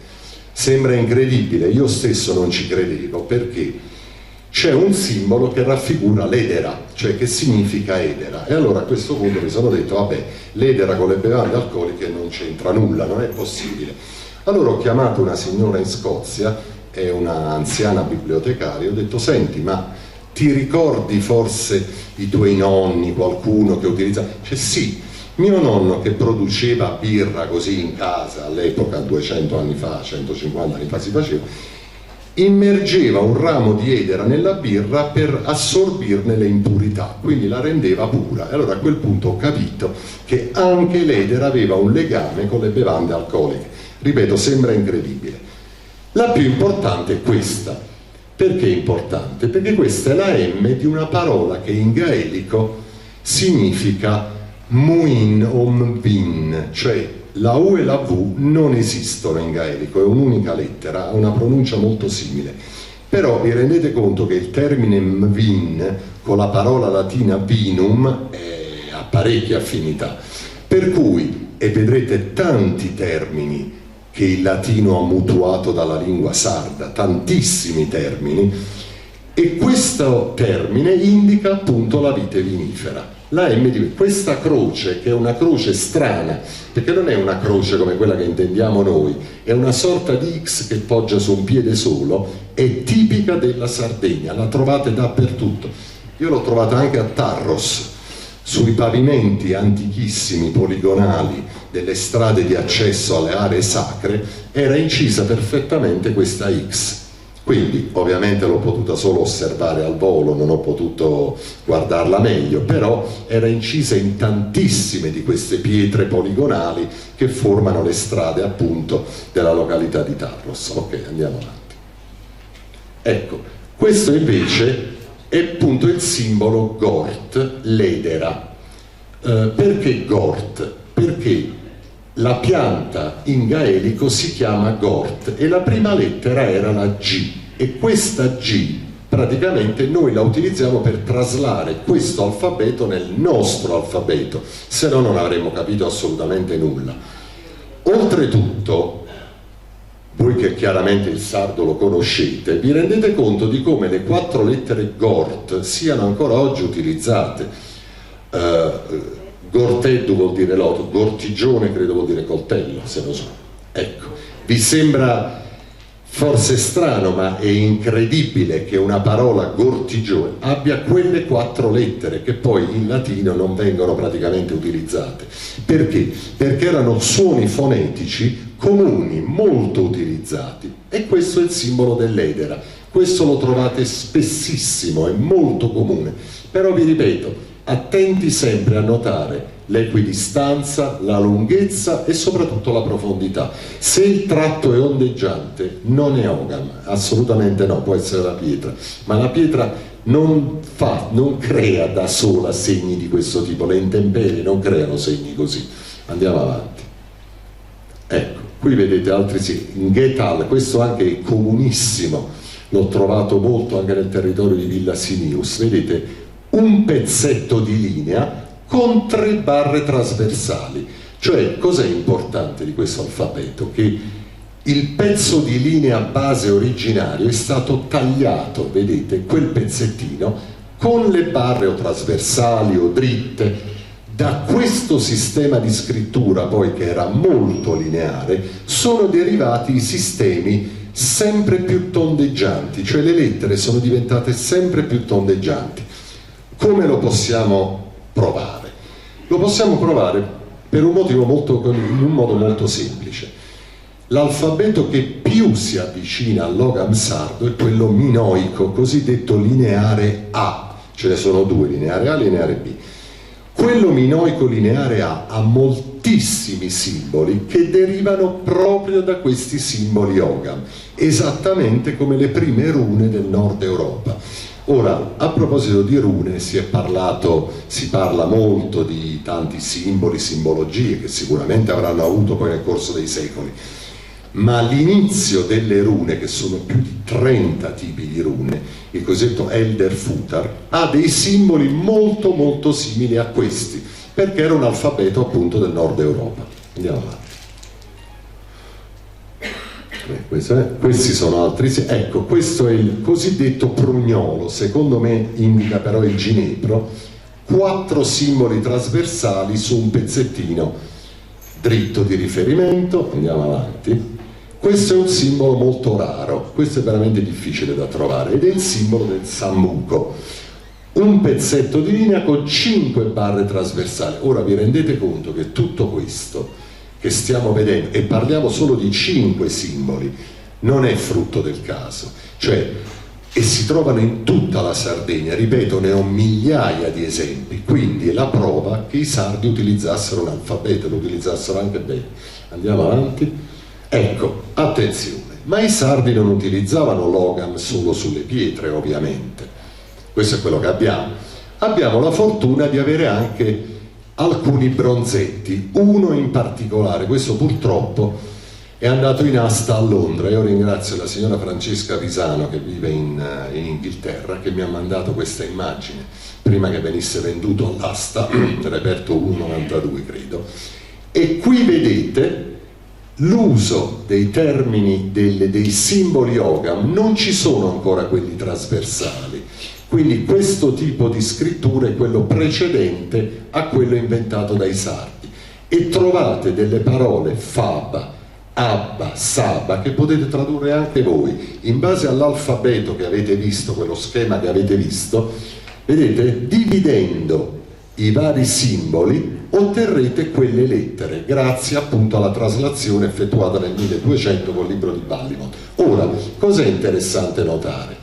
Sembra incredibile, io stesso non ci credevo, perché c'è un simbolo che raffigura l'edera, cioè che significa edera, e allora a questo punto mi sono detto, vabbè, l'edera con le bevande alcoliche non c'entra nulla, non è possibile. Allora ho chiamato una signora in Scozia, è una anziana bibliotecaria, ho detto, senti, ma ti ricordi forse i tuoi nonni, qualcuno che utilizza? Cioè sì, mio nonno che produceva birra così in casa, all'epoca 200 anni fa, 150 anni fa si faceva, immergeva un ramo di edera nella birra per assorbirne le impurità, quindi la rendeva pura. E allora a quel punto ho capito che anche l'edera aveva un legame con le bevande alcoliche. Ripeto, sembra incredibile. La più importante è questa. Perché è importante? Perché questa è la M di una parola che in gaelico significa muin o mvin, cioè la U e la V non esistono in gaelico, è un'unica lettera, ha una pronuncia molto simile. Però vi rendete conto che il termine mvin con la parola latina vinum ha parecchie affinità, per cui, e vedrete tanti termini che il latino ha mutuato dalla lingua sarda, tantissimi termini, e questo termine indica appunto la vite vinifera. La M di questa croce, che è una croce strana, perché non è una croce come quella che intendiamo noi, è una sorta di X che poggia su un piede solo, è tipica della Sardegna, la trovate dappertutto. Io l'ho trovata anche a Tarros, sui pavimenti antichissimi, poligonali, delle strade di accesso alle aree sacre, era incisa perfettamente questa X. Quindi ovviamente l'ho potuta solo osservare al volo, non ho potuto guardarla meglio, però era incisa in tantissime di queste pietre poligonali che formano le strade appunto della località di Tarros. Ok, andiamo avanti. Ecco, questo invece è appunto il simbolo Gort, l'edera. Perché Gort? Perché la pianta in gaelico si chiama Gort e la prima lettera era la G, e questa G praticamente noi la utilizziamo per traslare questo alfabeto nel nostro alfabeto, se no non avremmo capito assolutamente nulla. Oltretutto, voi che chiaramente il sardo lo conoscete, vi rendete conto di come le 4 lettere Gort siano ancora oggi utilizzate. Gorteddu vuol dire loto, gortigione credo vuol dire coltello, se non so. Ecco, vi sembra forse strano, ma è incredibile che una parola gortigione abbia quelle 4 lettere che poi in latino non vengono praticamente utilizzate. Perché? Perché erano suoni fonetici comuni, molto utilizzati, e questo è il simbolo dell'edera. Questo lo trovate spessissimo, è molto comune, però vi ripeto, attenti sempre a notare l'equidistanza, la lunghezza e soprattutto la profondità. Se il tratto è ondeggiante non è ogam, assolutamente no, può essere la pietra, ma la pietra non crea da sola segni di questo tipo, le intemperie non creano segni così. Andiamo avanti. Ecco, qui vedete altri segni. In Getal, questo anche è comunissimo, l'ho trovato molto anche nel territorio di Villa Simius, vedete un pezzetto di linea con 3 barre trasversali. Cioè, cos'è importante di questo alfabeto? Che il pezzo di linea base originario è stato tagliato, vedete, quel pezzettino, con le barre o trasversali o dritte. Da questo sistema di scrittura, poi, che era molto lineare, sono derivati i sistemi sempre più tondeggianti, cioè le lettere sono diventate sempre più tondeggianti. Come lo possiamo provare? Lo possiamo provare per un motivo in un modo molto semplice. L'alfabeto che più si avvicina all'Ogham sardo è quello minoico, cosiddetto lineare A. Ce ne sono 2, lineare A e lineare B. Quello minoico lineare A ha moltissimi simboli che derivano proprio da questi simboli Ogham, esattamente come le prime rune del nord Europa. Ora, a proposito di rune, si parla molto di tanti simboli, simbologie che sicuramente avranno avuto poi nel corso dei secoli, ma l'inizio delle rune, che sono più di 30 tipi di rune, il cosiddetto Elder Futar, ha dei simboli molto molto simili a questi, perché era un alfabeto appunto del nord Europa. Andiamo avanti. Questi sono altri, ecco, questo è il cosiddetto prugnolo, secondo me indica però il ginepro, 4 simboli trasversali su un pezzettino dritto di riferimento. Andiamo avanti. Questo è un simbolo molto raro, questo è veramente difficile da trovare, ed è il simbolo del sambuco, un pezzetto di linea con 5 barre trasversali. Ora vi rendete conto che tutto questo che stiamo vedendo, e parliamo solo di 5 simboli, non è frutto del caso, cioè, e si trovano in tutta la Sardegna, ripeto, ne ho migliaia di esempi, quindi è la prova che i sardi utilizzassero un alfabeto, lo utilizzassero anche bene. Andiamo avanti. Ecco, attenzione, ma i sardi non utilizzavano l'Ogham solo sulle pietre, ovviamente. Questo è quello che abbiamo. Abbiamo la fortuna di avere anche alcuni bronzetti, uno in particolare, questo purtroppo è andato in asta a Londra. Io ringrazio la signora Francesca Pisano, che vive in Inghilterra, che mi ha mandato questa immagine prima che venisse venduto all'asta, reperto 1,92 credo, e qui vedete l'uso dei termini, dei simboli Ogham. Non ci sono ancora quelli trasversali, quindi questo tipo di scrittura è quello precedente a quello inventato dai sardi, e trovate delle parole faba, abba, saba, che potete tradurre anche voi in base all'alfabeto che avete visto, quello schema che avete visto. Vedete, dividendo i vari simboli otterrete quelle lettere, grazie appunto alla traslazione effettuata nel 1200 col libro di Ballimont. Ora, cos'è interessante notare?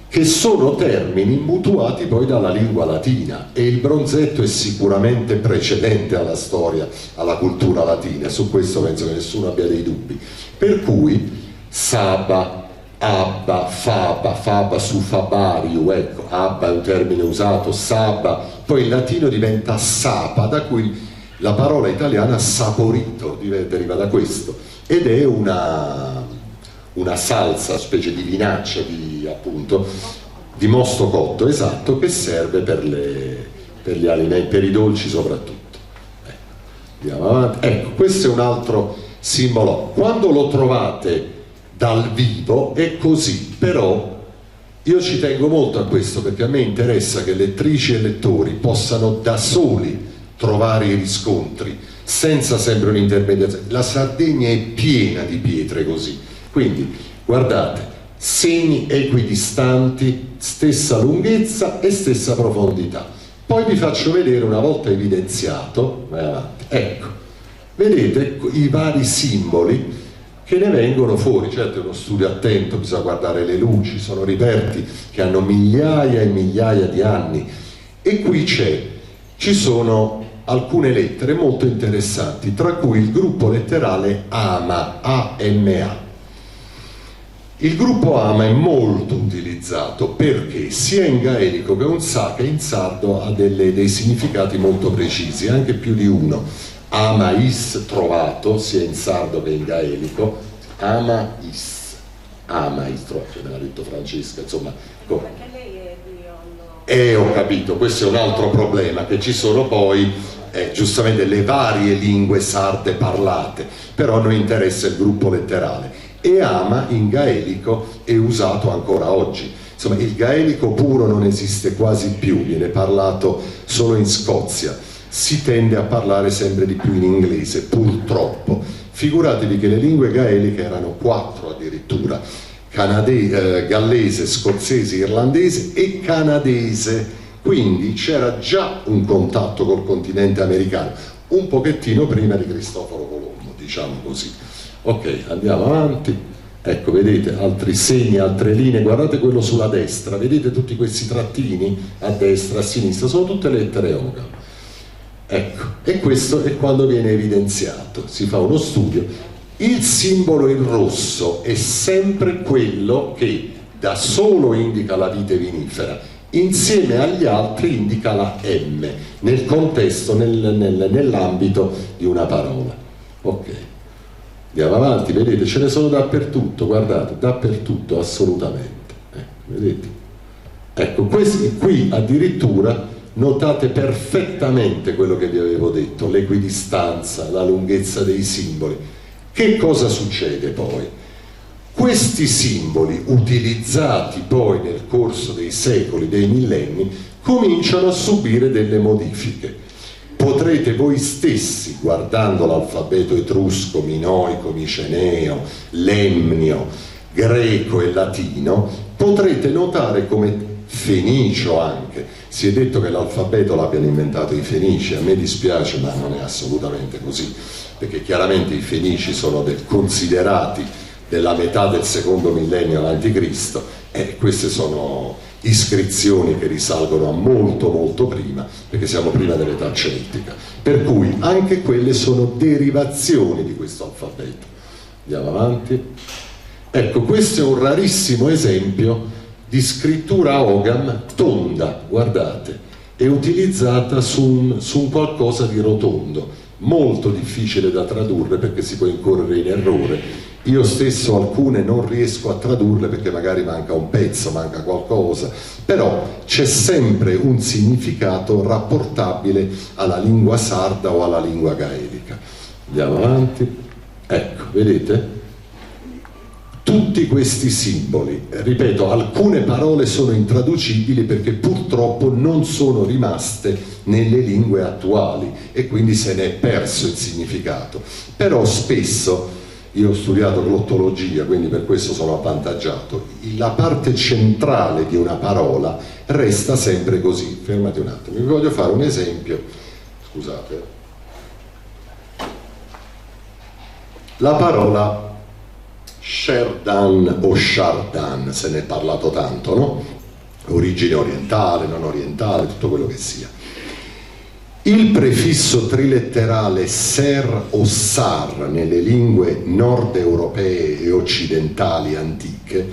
Che sono termini mutuati poi dalla lingua latina, e il bronzetto è sicuramente precedente alla storia, alla cultura latina, su questo penso che nessuno abbia dei dubbi. Per cui saba, abba, faba su fabariu, ecco, abba è un termine usato, saba, poi in latino diventa sapa, da cui la parola italiana saporito deriva da questo, ed è una salsa, specie di vinaccia appunto di mosto cotto, esatto, che serve per gli alimenti, per i dolci soprattutto. Andiamo avanti. Ecco, questo è un altro simbolo. Quando lo trovate dal vivo è così, però io ci tengo molto a questo, perché a me interessa che lettrici e lettori possano da soli trovare i riscontri senza sempre un'intermediazione. La Sardegna è piena di pietre così, quindi guardate, segni equidistanti, stessa lunghezza e stessa profondità. Poi vi faccio vedere, una volta evidenziato, vai avanti, ecco, vedete i vari simboli che ne vengono fuori. Certo è uno studio attento, bisogna guardare le luci, sono reperti che hanno migliaia e migliaia di anni, e qui ci sono alcune lettere molto interessanti, tra cui il gruppo letterale AMA, A-M-A. Il gruppo ama è molto utilizzato perché sia in gaelico che in sardo ha dei significati molto precisi, anche più di uno. Amais, trovato, sia in sardo che in gaelico, amais trovato, me l'ha detto Francesca, insomma. Perché lei è di Ho capito, questo è un altro problema, che ci sono poi giustamente le varie lingue sarde parlate, però a noi interessa il gruppo letterale. E ama in gaelico è usato ancora oggi. Insomma, il gaelico puro non esiste quasi più, viene parlato solo in Scozia, si tende a parlare sempre di più in inglese, purtroppo. Figuratevi che le lingue gaeliche erano 4 addirittura: gallese, scozzese, irlandese e canadese, quindi c'era già un contatto col continente americano, un pochettino prima di Cristoforo Colombo, diciamo così. Ok, andiamo avanti. Ecco, vedete altri segni, altre linee. Guardate quello sulla destra, vedete tutti questi trattini a destra, a sinistra, sono tutte lettere Ogam. Ecco, e questo è quando viene evidenziato, si fa uno studio. Il simbolo in rosso è sempre quello che da solo indica la vite vinifera, insieme agli altri indica la M nel contesto, nell'ambito di una parola. Ok, andiamo avanti, vedete, ce ne sono dappertutto, guardate, dappertutto, assolutamente. Vedete? Ecco, questi qui addirittura notate perfettamente quello che vi avevo detto, l'equidistanza, la lunghezza dei simboli. Che cosa succede poi? Questi simboli, utilizzati poi nel corso dei secoli, dei millenni, cominciano a subire delle modifiche. Potrete voi stessi, guardando l'alfabeto etrusco, minoico, miceneo, lemnio, greco e latino, potrete notare come fenicio anche. Si è detto che l'alfabeto l'abbiano inventato i fenici, a me dispiace, ma non è assolutamente così, perché chiaramente i fenici sono considerati della metà del secondo millennio avanti Cristo, e queste sono iscrizioni che risalgono a molto molto prima, perché siamo prima dell'età celtica, per cui anche quelle sono derivazioni di questo alfabeto. Andiamo avanti. Ecco, questo è un rarissimo esempio di scrittura Ogam tonda, guardate, è utilizzata su un qualcosa di rotondo, molto difficile da tradurre perché si può incorrere in errore. Io stesso alcune non riesco a tradurle perché magari manca un pezzo, manca qualcosa, però c'è sempre un significato rapportabile alla lingua sarda o alla lingua gaelica. Andiamo avanti. Ecco, vedete? Tutti questi simboli, ripeto, alcune parole sono intraducibili perché purtroppo non sono rimaste nelle lingue attuali e quindi se ne è perso il significato. Però spesso, io ho studiato glottologia, quindi per questo sono avvantaggiato, la parte centrale di una parola resta sempre così. Fermati un attimo, vi voglio fare un esempio, scusate. La parola Sherdan o Shardan, se ne è parlato tanto, no? Origine orientale, non orientale, tutto quello che sia. Il prefisso triletterale ser o sar nelle lingue nord europee e occidentali antiche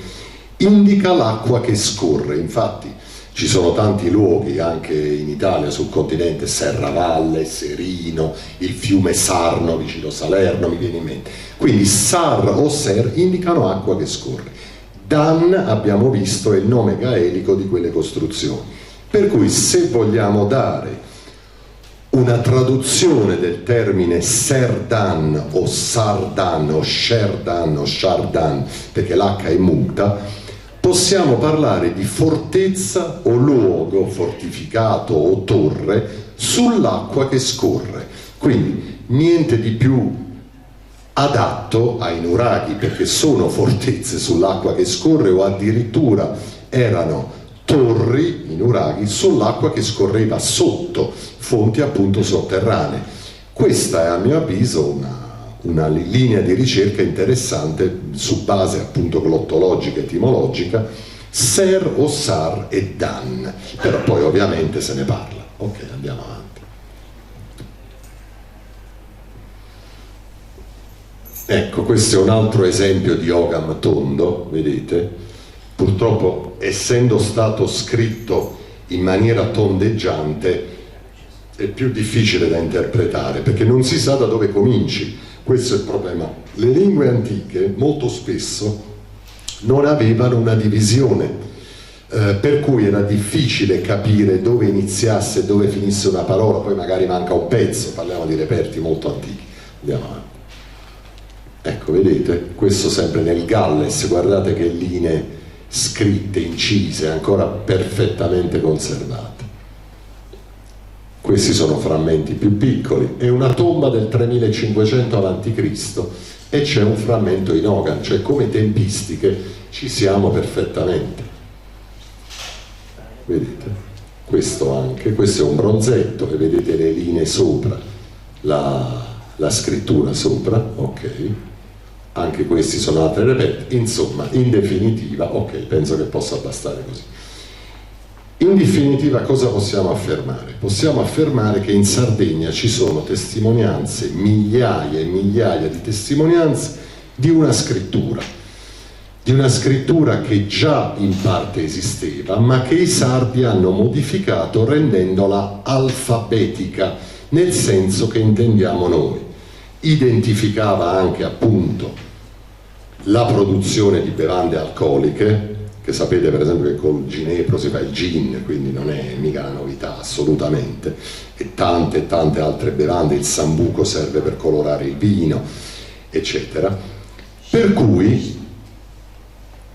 indica l'acqua che scorre. Infatti ci sono tanti luoghi anche in Italia, sul continente, Serravalle, Serino, il fiume Sarno vicino Salerno, mi viene in mente. Quindi Sar o Ser indicano acqua che scorre. Dan, abbiamo visto, è il nome gaelico di quelle costruzioni. Per cui se vogliamo dare una traduzione del termine Serdan o Sardan o Sherdan o Shardan, perché l'H è muta, possiamo parlare di fortezza o luogo fortificato o torre sull'acqua che scorre. Quindi niente di più adatto ai nuraghi, perché sono fortezze sull'acqua che scorre, o addirittura erano torri, i nuraghi, sull'acqua che scorreva sotto, fonti appunto sotterranee. Questa è a mio avviso una linea di ricerca interessante su base appunto glottologica, etimologica, Ser o Sar e Dan, però poi ovviamente se ne parla. Ok, andiamo avanti. Ecco, questo è un altro esempio di Ogam tondo, vedete? Purtroppo, essendo stato scritto in maniera tondeggiante, è più difficile da interpretare, perché non si sa da dove cominci. Questo è il problema. Le lingue antiche, molto spesso, non avevano una divisione, per cui era difficile capire dove iniziasse e dove finisse una parola, poi magari manca un pezzo, parliamo di reperti molto antichi. Andiamo avanti. Ecco, vedete, questo sempre nel Galles, guardate che linee scritte, incise, ancora perfettamente conservate. Questi sono frammenti più piccoli, è una tomba del 3500 a.C. e c'è un frammento in Ogam, cioè come tempistiche ci siamo perfettamente. Vedete? Questo anche, questo è un bronzetto e vedete le linee sopra, la scrittura sopra, ok. Anche questi sono altri reperti, insomma, in definitiva, ok, penso che possa bastare così. In definitiva cosa possiamo affermare? Possiamo affermare che in Sardegna ci sono testimonianze, migliaia e migliaia di testimonianze di una scrittura che già in parte esisteva, ma che i sardi hanno modificato rendendola alfabetica, nel senso che intendiamo noi. Identificava anche appunto la produzione di bevande alcoliche, che sapete per esempio che col ginepro si fa il gin, quindi non è mica una novità assolutamente, e tante altre bevande, il sambuco serve per colorare il vino, eccetera. Per cui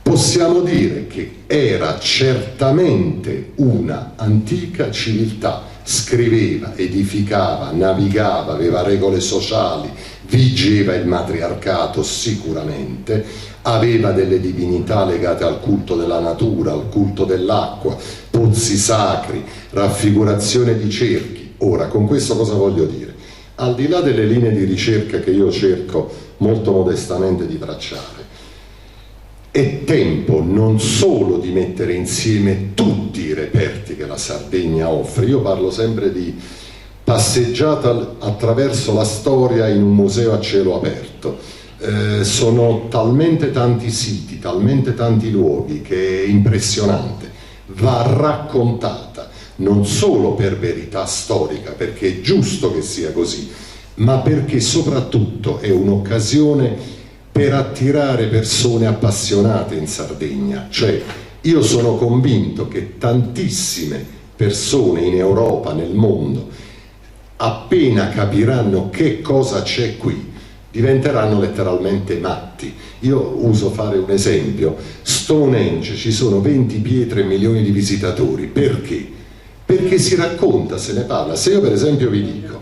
possiamo dire che era certamente una antica civiltà, scriveva, edificava, navigava, aveva regole sociali, vigeva il matriarcato sicuramente, aveva delle divinità legate al culto della natura, al culto dell'acqua, pozzi sacri, raffigurazione di cerchi. Ora, con questo cosa voglio dire? Al di là delle linee di ricerca che io cerco molto modestamente di tracciare, è tempo non solo di mettere insieme tutti i reperti che la Sardegna offre. Io parlo sempre di passeggiata attraverso la storia in un museo a cielo aperto. Sono talmente tanti siti, talmente tanti luoghi che è impressionante. Va raccontata non solo per verità storica, perché è giusto che sia così, ma perché soprattutto è un'occasione per attirare persone appassionate in Sardegna. Cioè, io sono convinto che tantissime persone in Europa, nel mondo, appena capiranno che cosa c'è qui, diventeranno letteralmente matti. Io uso fare un esempio: Stonehenge, ci sono 20 pietre e milioni di visitatori. Perché? Perché si racconta, se ne parla. Se io per esempio vi dico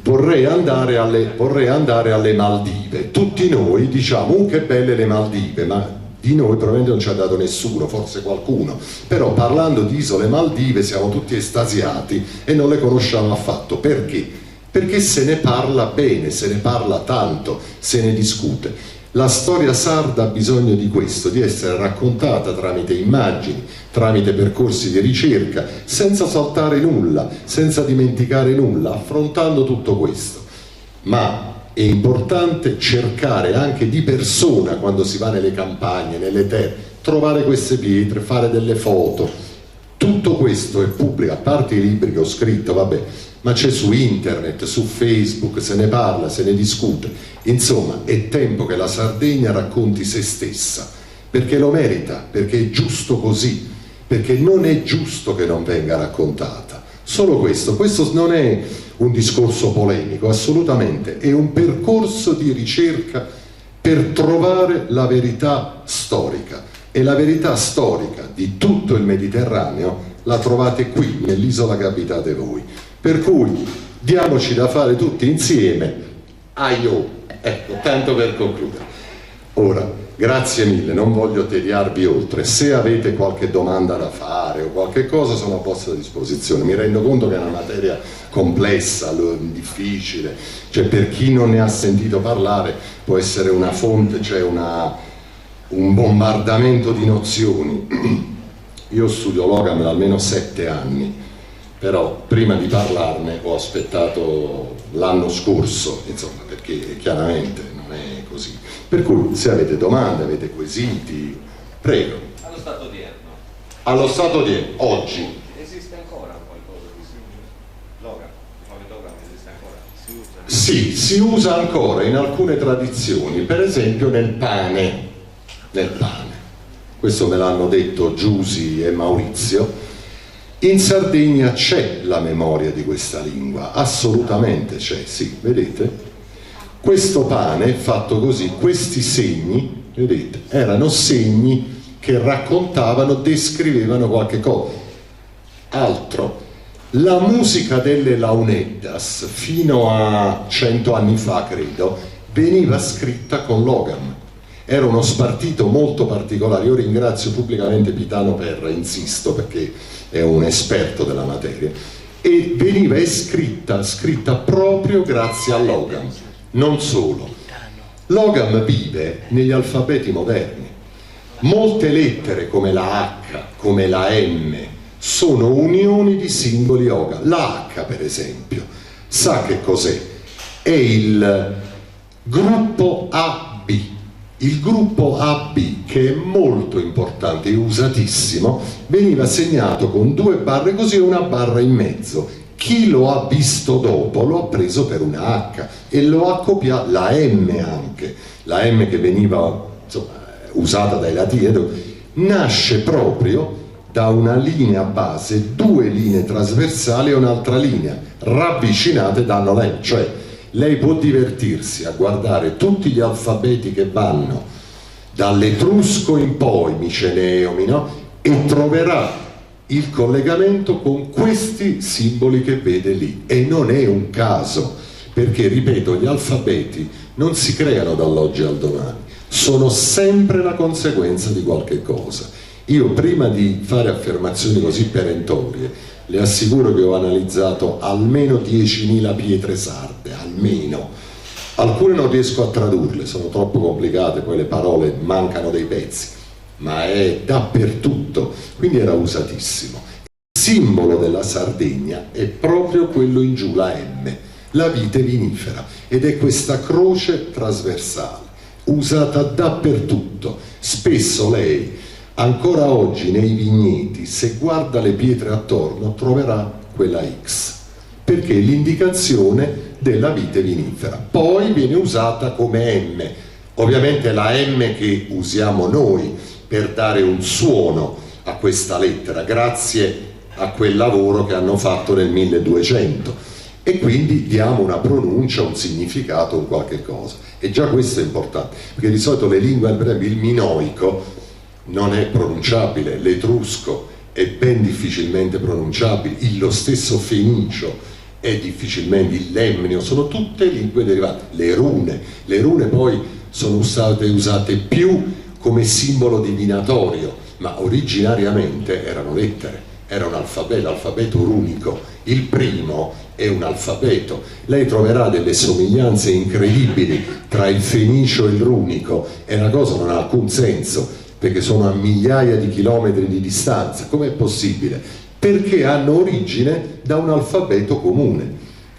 vorrei andare alle Maldive, tutti noi diciamo che belle le Maldive, ma di noi probabilmente non ci ha dato nessuno, forse qualcuno, però parlando di isole Maldive siamo tutti estasiati e non le conosciamo affatto. Perché? Perché se ne parla bene, se ne parla tanto, se ne discute. La storia sarda ha bisogno di questo, di essere raccontata tramite immagini, tramite percorsi di ricerca, senza saltare nulla, senza dimenticare nulla, affrontando tutto questo. Ma è importante cercare anche di persona, quando si va nelle campagne, nelle terre, trovare queste pietre, fare delle foto. Tutto questo è pubblico, a parte i libri che ho scritto, vabbè, ma c'è su internet, su Facebook, se ne parla, se ne discute. Insomma, è tempo che la Sardegna racconti se stessa, perché lo merita, perché è giusto così, perché non è giusto che non venga raccontata. Solo questo non è un discorso polemico, assolutamente, è un percorso di ricerca per trovare la verità storica. E la verità storica di tutto il Mediterraneo la trovate qui, nell'isola che abitate voi. Per cui diamoci da fare tutti insieme. Ecco, tanto per concludere. Ora, grazie mille, non voglio tediarvi oltre. Se avete qualche domanda da fare o qualche cosa, sono a vostra disposizione. Mi rendo conto che è una materia complessa, difficile, cioè per chi non ne ha sentito parlare può essere una fonte, cioè un bombardamento di nozioni. Io studio l'Ogam da almeno 7 anni, però prima di parlarne ho aspettato l'anno scorso, insomma, perché chiaramente non è così. Per cui se avete domande, avete quesiti, prego. Allo stato odierno. Allo stato odierno, oggi. Esiste ancora qualcosa di Logan? L'alfabeto esiste ancora? Si usa? Sì, si usa ancora in alcune tradizioni, per esempio nel pane. Nel pane. Questo me l'hanno detto Giusi e Maurizio. In Sardegna c'è la memoria di questa lingua, assolutamente c'è, sì, vedete? Questo pane fatto così, questi segni, vedete, erano segni che raccontavano, descrivevano qualche cosa. Altro, la musica delle launeddas, fino a 100 anni fa, credo, veniva scritta con Logan. Era uno spartito molto particolare. Io ringrazio pubblicamente Pitano Perra, insisto, perché è un esperto della materia, e veniva scritta proprio grazie a Logan. Non solo, Logan vive negli alfabeti moderni. Molte lettere come la H, come la M, sono unioni di simboli Logan. La H, per esempio, sa che cos'è? È il gruppo AB. Il gruppo AB, che è molto importante e usatissimo, veniva segnato con 2 barre così e una barra in mezzo. Chi lo ha visto dopo lo ha preso per una H e lo ha copiato, la M anche, la M che veniva usata dai latini, nasce proprio da una linea base, 2 linee trasversali e un'altra linea, ravvicinate danno la M, cioè lei può divertirsi a guardare tutti gli alfabeti che vanno dall'etrusco in poi, miceneo, no? E troverà il collegamento con questi simboli che vede lì. E non è un caso, perché, ripeto, gli alfabeti non si creano dall'oggi al domani, sono sempre la conseguenza di qualche cosa. Io, prima di fare affermazioni così perentorie, le assicuro che ho analizzato almeno 10.000 pietre sarde, almeno. Alcune non riesco a tradurle, sono troppo complicate, poi le parole mancano dei pezzi, ma è dappertutto, quindi era usatissimo. Il simbolo della Sardegna è proprio quello in giù, la M, la vite vinifera, ed è questa croce trasversale, usata dappertutto. Spesso lei, ancora oggi nei vigneti, se guarda le pietre attorno, troverà quella X, perché è l'indicazione della vite vinifera. Poi viene usata come M, ovviamente la M che usiamo noi per dare un suono a questa lettera, grazie a quel lavoro che hanno fatto nel 1200, e quindi diamo una pronuncia, un significato, un qualche cosa. E già questo è importante, perché di solito le lingue, per esempio il minoico non è pronunciabile, l'etrusco è ben difficilmente pronunciabile, lo stesso fenicio è difficilmente, il lemnio, sono tutte lingue derivate. Le rune poi sono usate più come simbolo divinatorio, ma originariamente erano lettere, era un alfabeto, l'alfabeto runico, il primo è un alfabeto. Lei troverà delle somiglianze incredibili tra il fenicio e il runico, e la cosa non ha alcun senso, perché sono a migliaia di chilometri di distanza. Com'è possibile? Perché hanno origine da un alfabeto comune,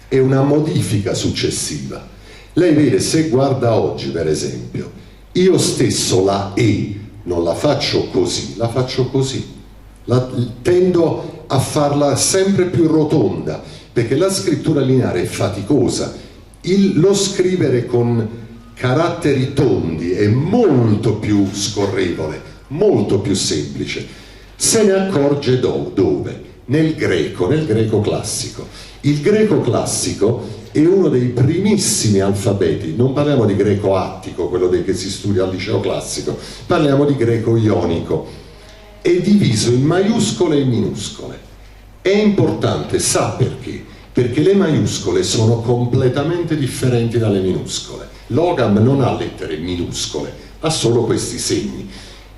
è una modifica successiva. Lei vede, se guarda oggi per esempio, io stesso la E non la faccio così, la faccio così, tendo a farla sempre più rotonda, perché la scrittura lineare è faticosa. Lo scrivere con caratteri tondi è molto più scorrevole, molto più semplice. Se ne accorge dove? Nel greco classico. Il greco classico è uno dei primissimi alfabeti, non parliamo di greco attico, quello che si studia al liceo classico, parliamo di greco ionico. È diviso in maiuscole e minuscole. È importante, sa perché? Perché le maiuscole sono completamente differenti dalle minuscole. Logan non ha lettere minuscole, ha solo questi segni.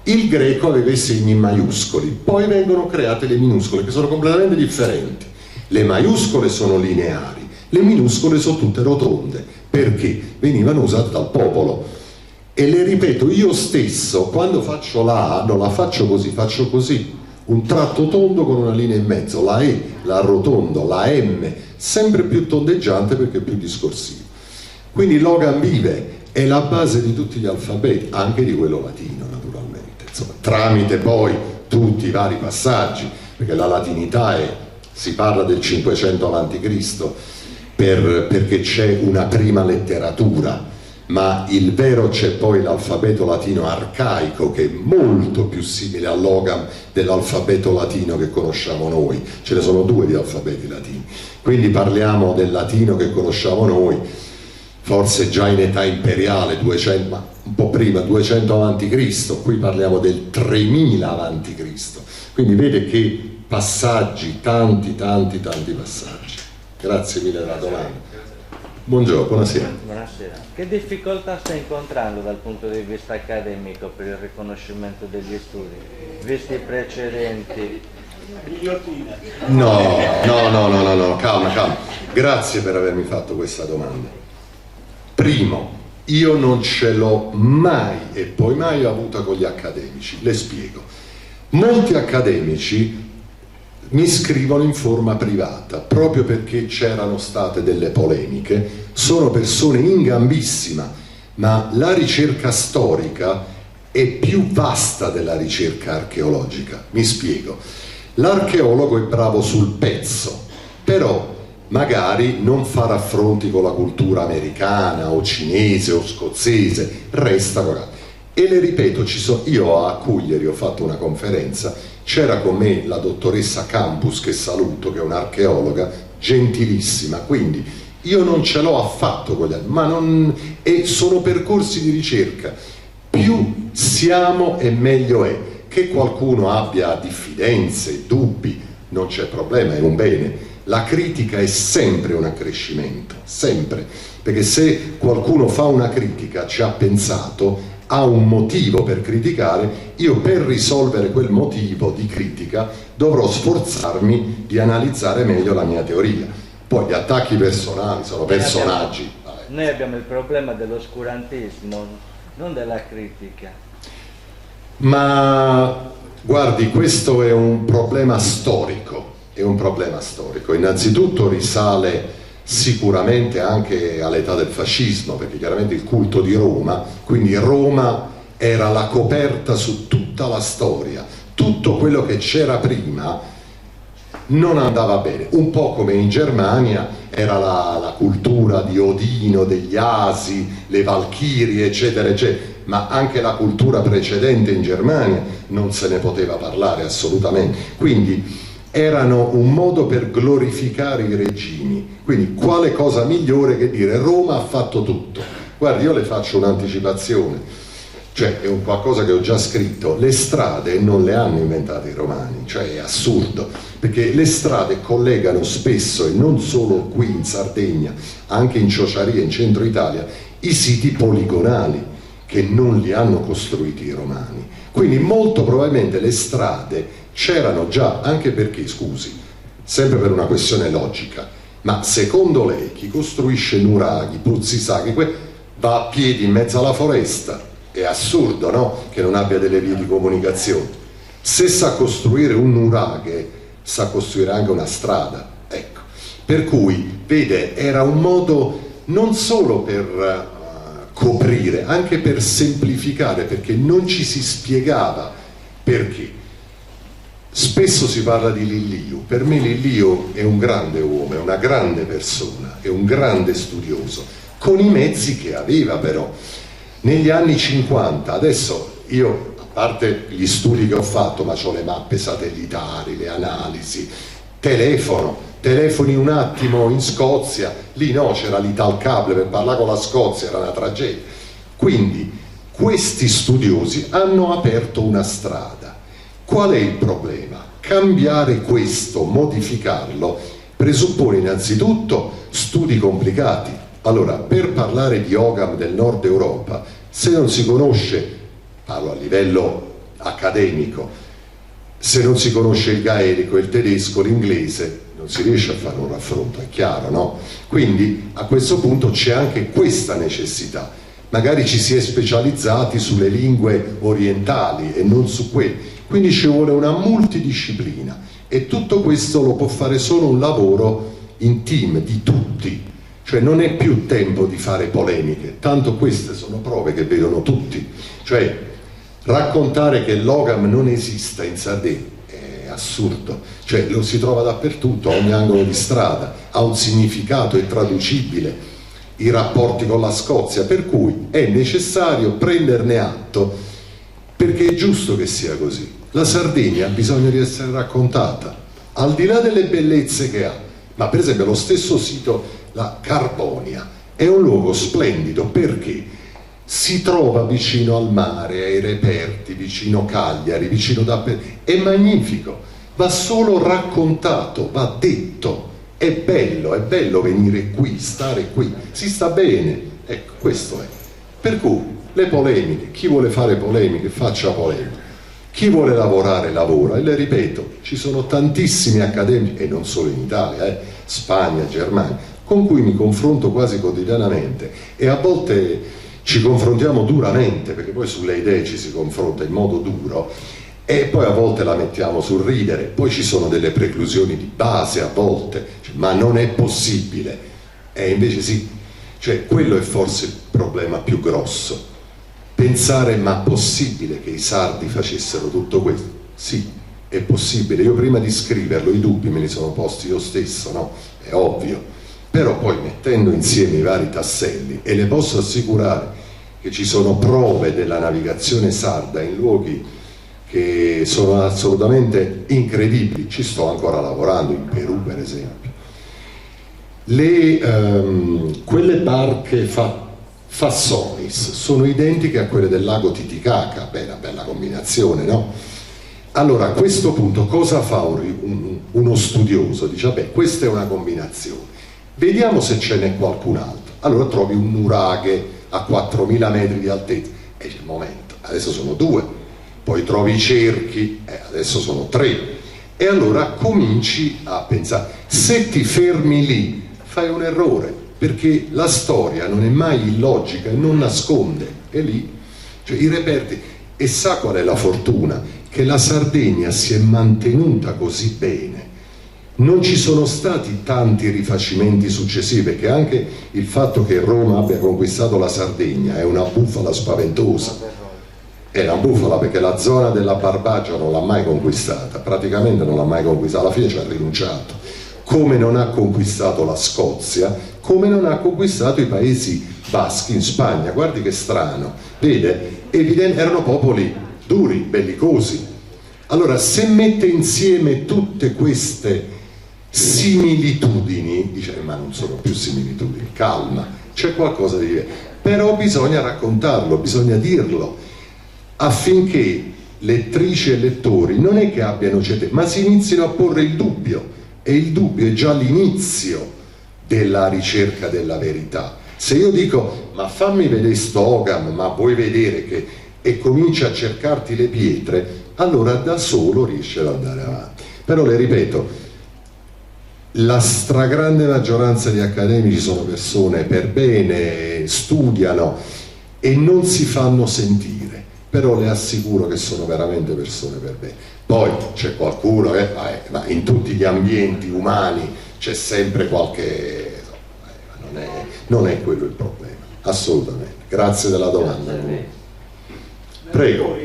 Il greco aveva i segni maiuscoli, poi vengono create le minuscole, che sono completamente differenti. Le maiuscole sono lineari, le minuscole sono tutte rotonde, perché venivano usate dal popolo. E le ripeto, io stesso, quando faccio la A, non la faccio così, un tratto tondo con una linea in mezzo, la E, la arrotondo, la M, sempre più tondeggiante perché è più discorsivo. Quindi Logan vive, è la base di tutti gli alfabeti, anche di quello latino naturalmente, insomma, tramite poi tutti i vari passaggi, perché la latinità si parla del 500 a.C. Perché c'è una prima letteratura, ma il vero c'è poi l'alfabeto latino arcaico, che è molto più simile al Logan dell'alfabeto latino che conosciamo noi. Ce ne sono due di alfabeti latini, quindi parliamo del latino che conosciamo noi, forse già in età imperiale, 200, ma un po' prima, 200 a.C., qui parliamo del 3000 a.C., quindi vede che passaggi, tanti passaggi. Grazie mille della domanda. Buongiorno, buonasera. Buonasera. Che difficoltà sta incontrando dal punto di vista accademico per il riconoscimento degli studi, visti i precedenti? No, calma. Grazie per avermi fatto questa domanda. Primo, io non ce l'ho mai e poi mai avuta con gli accademici. Le spiego. Molti accademici mi scrivono in forma privata proprio perché c'erano state delle polemiche, sono persone in gambissima, ma la ricerca storica è più vasta della ricerca archeologica. Mi spiego, l'archeologo è bravo sul pezzo, però magari non fa raffronti con la cultura americana o cinese o scozzese, resta con... E le ripeto, io a Cugliari ho fatto una conferenza, c'era con me la dottoressa Campus, che saluto, che è un'archeologa gentilissima, quindi io non ce l'ho affatto con gli altri, e sono percorsi di ricerca, più siamo e meglio è. Che qualcuno abbia diffidenze, dubbi, non c'è problema, è un bene. La critica è sempre un accrescimento, sempre, perché se qualcuno fa una critica, ci ha pensato, ha un motivo per criticare, io per risolvere quel motivo di critica dovrò sforzarmi di analizzare meglio la mia teoria. Poi gli attacchi personali sono personaggi. Noi abbiamo il problema dell'oscurantismo, non della critica. Ma guardi, questo è un problema storico, innanzitutto risale sicuramente anche all'età del fascismo, perché chiaramente il culto di Roma, quindi Roma era la coperta su tutta la storia, tutto quello che c'era prima non andava bene, un po' come in Germania era la cultura di Odino, degli Asi, le Valchirie, eccetera, ma anche la cultura precedente in Germania non se ne poteva parlare assolutamente, quindi erano un modo per glorificare i regimi. Quindi quale cosa migliore che dire Roma ha fatto tutto? Guardi, io le faccio un'anticipazione, cioè è un qualcosa che ho già scritto, le strade non le hanno inventate i romani, cioè è assurdo, perché le strade collegano spesso, e non solo qui in Sardegna, anche in Ciociaria, in centro Italia, i siti poligonali che non li hanno costruiti i romani. Quindi molto probabilmente le strade c'erano già, anche perché, scusi, sempre per una questione logica, ma secondo lei chi costruisce nuraghi, pozzi sacri, va a piedi in mezzo alla foresta? È assurdo, no? Che non abbia delle vie di comunicazione. Se sa costruire un nuraghe, sa costruire anche una strada, ecco. Per cui, vede, era un modo non solo per coprire, anche per semplificare, perché non ci si spiegava perché. Spesso si parla di Lillio, per me Lillio è un grande uomo, è una grande persona, è un grande studioso, con i mezzi che aveva però. Negli anni 50, adesso io, a parte gli studi che ho fatto, ma ho le mappe satellitari, le analisi, telefoni un attimo in Scozia, lì no, c'era l'Italcable, per parlare con la Scozia era una tragedia. Quindi questi studiosi hanno aperto una strada. Qual è il problema? Cambiare questo, modificarlo, presuppone innanzitutto studi complicati. Allora, per parlare di Ogham del nord Europa, se non si conosce, parlo a livello accademico, se non si conosce il gaelico, il tedesco, l'inglese, non si riesce a fare un raffronto, è chiaro, no? Quindi a questo punto c'è anche questa necessità. Magari ci si è specializzati sulle lingue orientali e non su quelle. Quindi ci vuole una multidisciplina e tutto questo lo può fare solo un lavoro in team di tutti, Cioè non è più tempo di fare polemiche, tanto queste sono prove che vedono tutti. Cioè raccontare che l'Ogam non esista in Sardegna è assurdo, cioè lo si trova dappertutto, a ogni angolo di strada, ha un significato, è traducibile, i rapporti con la Scozia, per cui è necessario prenderne atto, perché è giusto che sia così. La Sardegna ha bisogno di essere raccontata, al di là delle bellezze che ha, ma per esempio lo stesso sito, la Carbonia, è un luogo splendido perché si trova vicino al mare, ai reperti, vicino Cagliari, vicino è magnifico, va solo raccontato, va detto, è bello venire qui, stare qui, si sta bene, ecco, questo è. Per cui le polemiche, chi vuole fare polemiche faccia polemiche, chi vuole lavorare lavora, e le ripeto, ci sono tantissimi accademici, e non solo in Italia, Spagna, Germania, con cui mi confronto quasi quotidianamente, e a volte ci confrontiamo duramente, perché poi sulle idee ci si confronta in modo duro, e poi a volte la mettiamo sul ridere, poi ci sono delle preclusioni di base a volte, cioè, ma non è possibile, e invece sì, cioè quello è forse il problema più grosso, pensare ma possibile che i sardi facessero tutto questo? Sì, è possibile, io prima di scriverlo i dubbi me li sono posti io stesso, no? È ovvio, però poi mettendo insieme i vari tasselli, e le posso assicurare che ci sono prove della navigazione sarda in luoghi che sono assolutamente incredibili, ci sto ancora lavorando, in Perù per esempio. Quelle barche Fassonis sono identiche a quelle del lago Titicaca, beh, una bella combinazione, no? Allora a questo punto cosa fa uno studioso? Dice, vabbè, questa è una combinazione, vediamo se ce n'è qualcun altro. Allora trovi un nuraghe a 4.000 metri di altezza, e dice, momento, adesso sono 2, poi trovi i cerchi, adesso sono 3, e allora cominci a pensare, se ti fermi lì fai un errore, perché la storia non è mai illogica e non nasconde, è lì, cioè i reperti. E sa qual è la fortuna? Che la Sardegna si è mantenuta così bene, non ci sono stati tanti rifacimenti successivi, perché anche il fatto che Roma abbia conquistato la Sardegna è una bufala spaventosa, è una bufala, perché la zona della Barbagia non l'ha mai conquistata, praticamente non l'ha mai conquistata, alla fine ci ha rinunciato, come non ha conquistato la Scozia, come non ha conquistato i Paesi Baschi in Spagna. Guardi che strano, vede, erano popoli duri, bellicosi. Allora se mette insieme tutte queste similitudini, dice, ma non sono più similitudini, calma, c'è qualcosa di diverso, però bisogna raccontarlo, bisogna dirlo, affinché lettrici e lettori non è che abbiano certezza, ma si inizino a porre il dubbio, e il dubbio è già l'inizio della ricerca della verità. Se io dico, ma fammi vedere sto Ogam, ma vuoi vedere che, e cominci a cercarti le pietre, allora da solo riesci ad andare avanti. Però le ripeto, la stragrande maggioranza di accademici sono persone per bene, studiano e non si fanno sentire, però le assicuro che sono veramente persone per bene. Poi c'è qualcuno ma in tutti gli ambienti umani c'è sempre qualche, non è quello il problema, assolutamente. Grazie della domanda. Prego.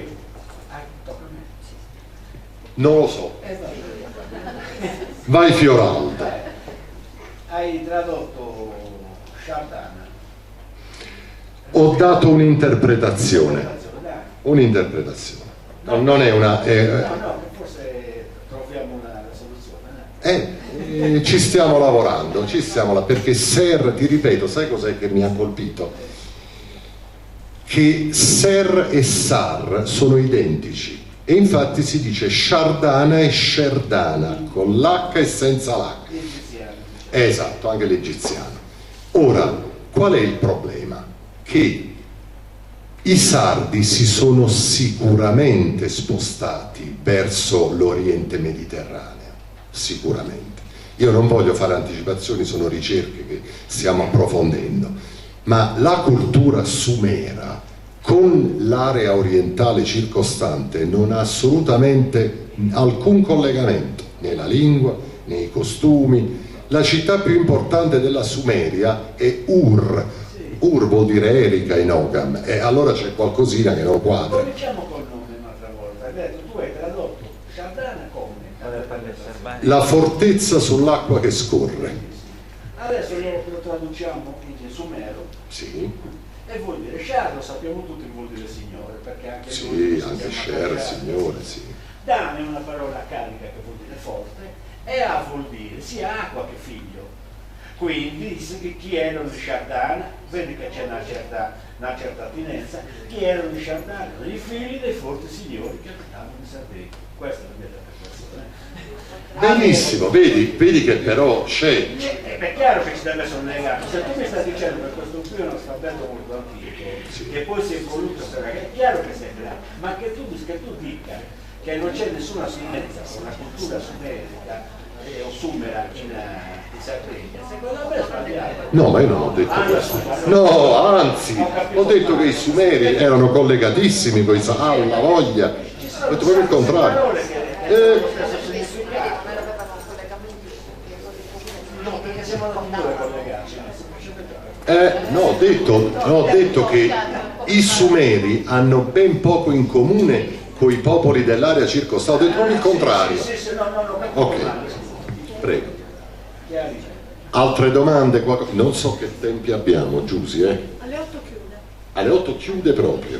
Non lo so. Vai Fioraldo. Hai tradotto Chardin. Ho dato un'interpretazione. Un'interpretazione. Non è una... No, forse troviamo una soluzione. Ci stiamo lavorando, perché Ser, ti ripeto, sai cos'è che mi ha colpito? Che Ser e Sar sono identici, e infatti si dice Shardana e Sherdana, con l'H e senza l'H. Esatto, anche l'egiziano. Ora, qual è il problema? Che i sardi si sono sicuramente spostati verso l'Oriente Mediterraneo, sicuramente. Io non voglio fare anticipazioni, sono ricerche che stiamo approfondendo, ma la cultura sumera con l'area orientale circostante non ha assolutamente alcun collegamento, né la lingua, né i costumi. la città più importante della Sumeria è Ur. Ur vuol dire Erika in Ogam, e allora c'è qualcosina che non quadra. Cominciamo col nome un'altra volta. Hai detto, tu hai tradotto Shardana come? La fortezza sull'acqua che scorre. Adesso lo traduciamo in sumero. Sì. E vuol dire Shar, lo sappiamo tutti, vuol dire signore, perché anche Sì, anche Sher, signore, sì. Dan è una parola carica che vuol dire forte, e A vuol dire sia acqua che figlio. Quindi chi erano i Shardana? Vedi che c'è una certa attinenza. Chi erano i Shardana? I figli dei forti signori che abitavano in Sardegna. Questa è la mia interpretazione. Benissimo, vedi che però c'è. È chiaro che ci deve essere un legato. Se tu mi stai dicendo che questo qui è uno alfabeto molto antico, sì, che poi si è evoluto, è chiaro che sei bravo, ma che tu dica che non c'è nessuna assunenza con la cultura sumerica o sumera in Sardegna, secondo me è sbagliato. No, ma io non ho detto questo. No, anzi, ho detto che i Sumeri erano collegatissimi con i alla voglia. Ho detto proprio il contrario. No, perché siamo alla cultura collegati. No, ho detto che i Sumeri hanno ben poco in comune con i popoli dell'area circostante. Ho detto proprio il contrario. Ok, prego. Altre domande? Non so che tempi abbiamo, Giusy, Alle 8 chiude. Alle 8 chiude proprio.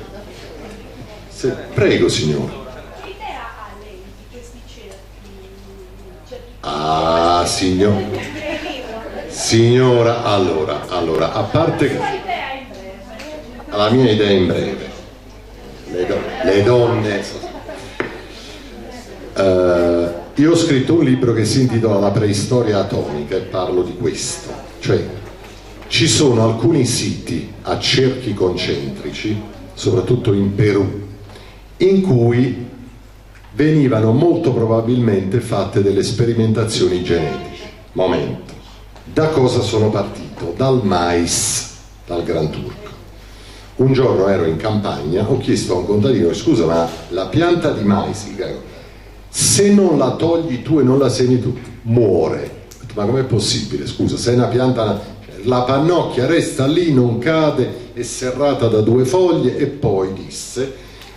Prego, signora. Che idea ha lei di questi cerchi? Ah, signora, allora, a parte che la mia idea in breve, le donne, io ho scritto un libro che si intitola La preistoria atomica e parlo di questo, cioè ci sono alcuni siti a cerchi concentrici, soprattutto in Perù, in cui venivano molto probabilmente fatte delle sperimentazioni genetiche. Momento, da cosa sono partito? Dal mais, dal Gran Turco. Un giorno ero in campagna, ho chiesto a un contadino: scusa, ma la pianta di mais, se non la togli tu e non la semini tu, muore. Ma com'è possibile? Scusa, se è una pianta, la pannocchia resta lì, non cade, è serrata da 2 foglie. E poi disse: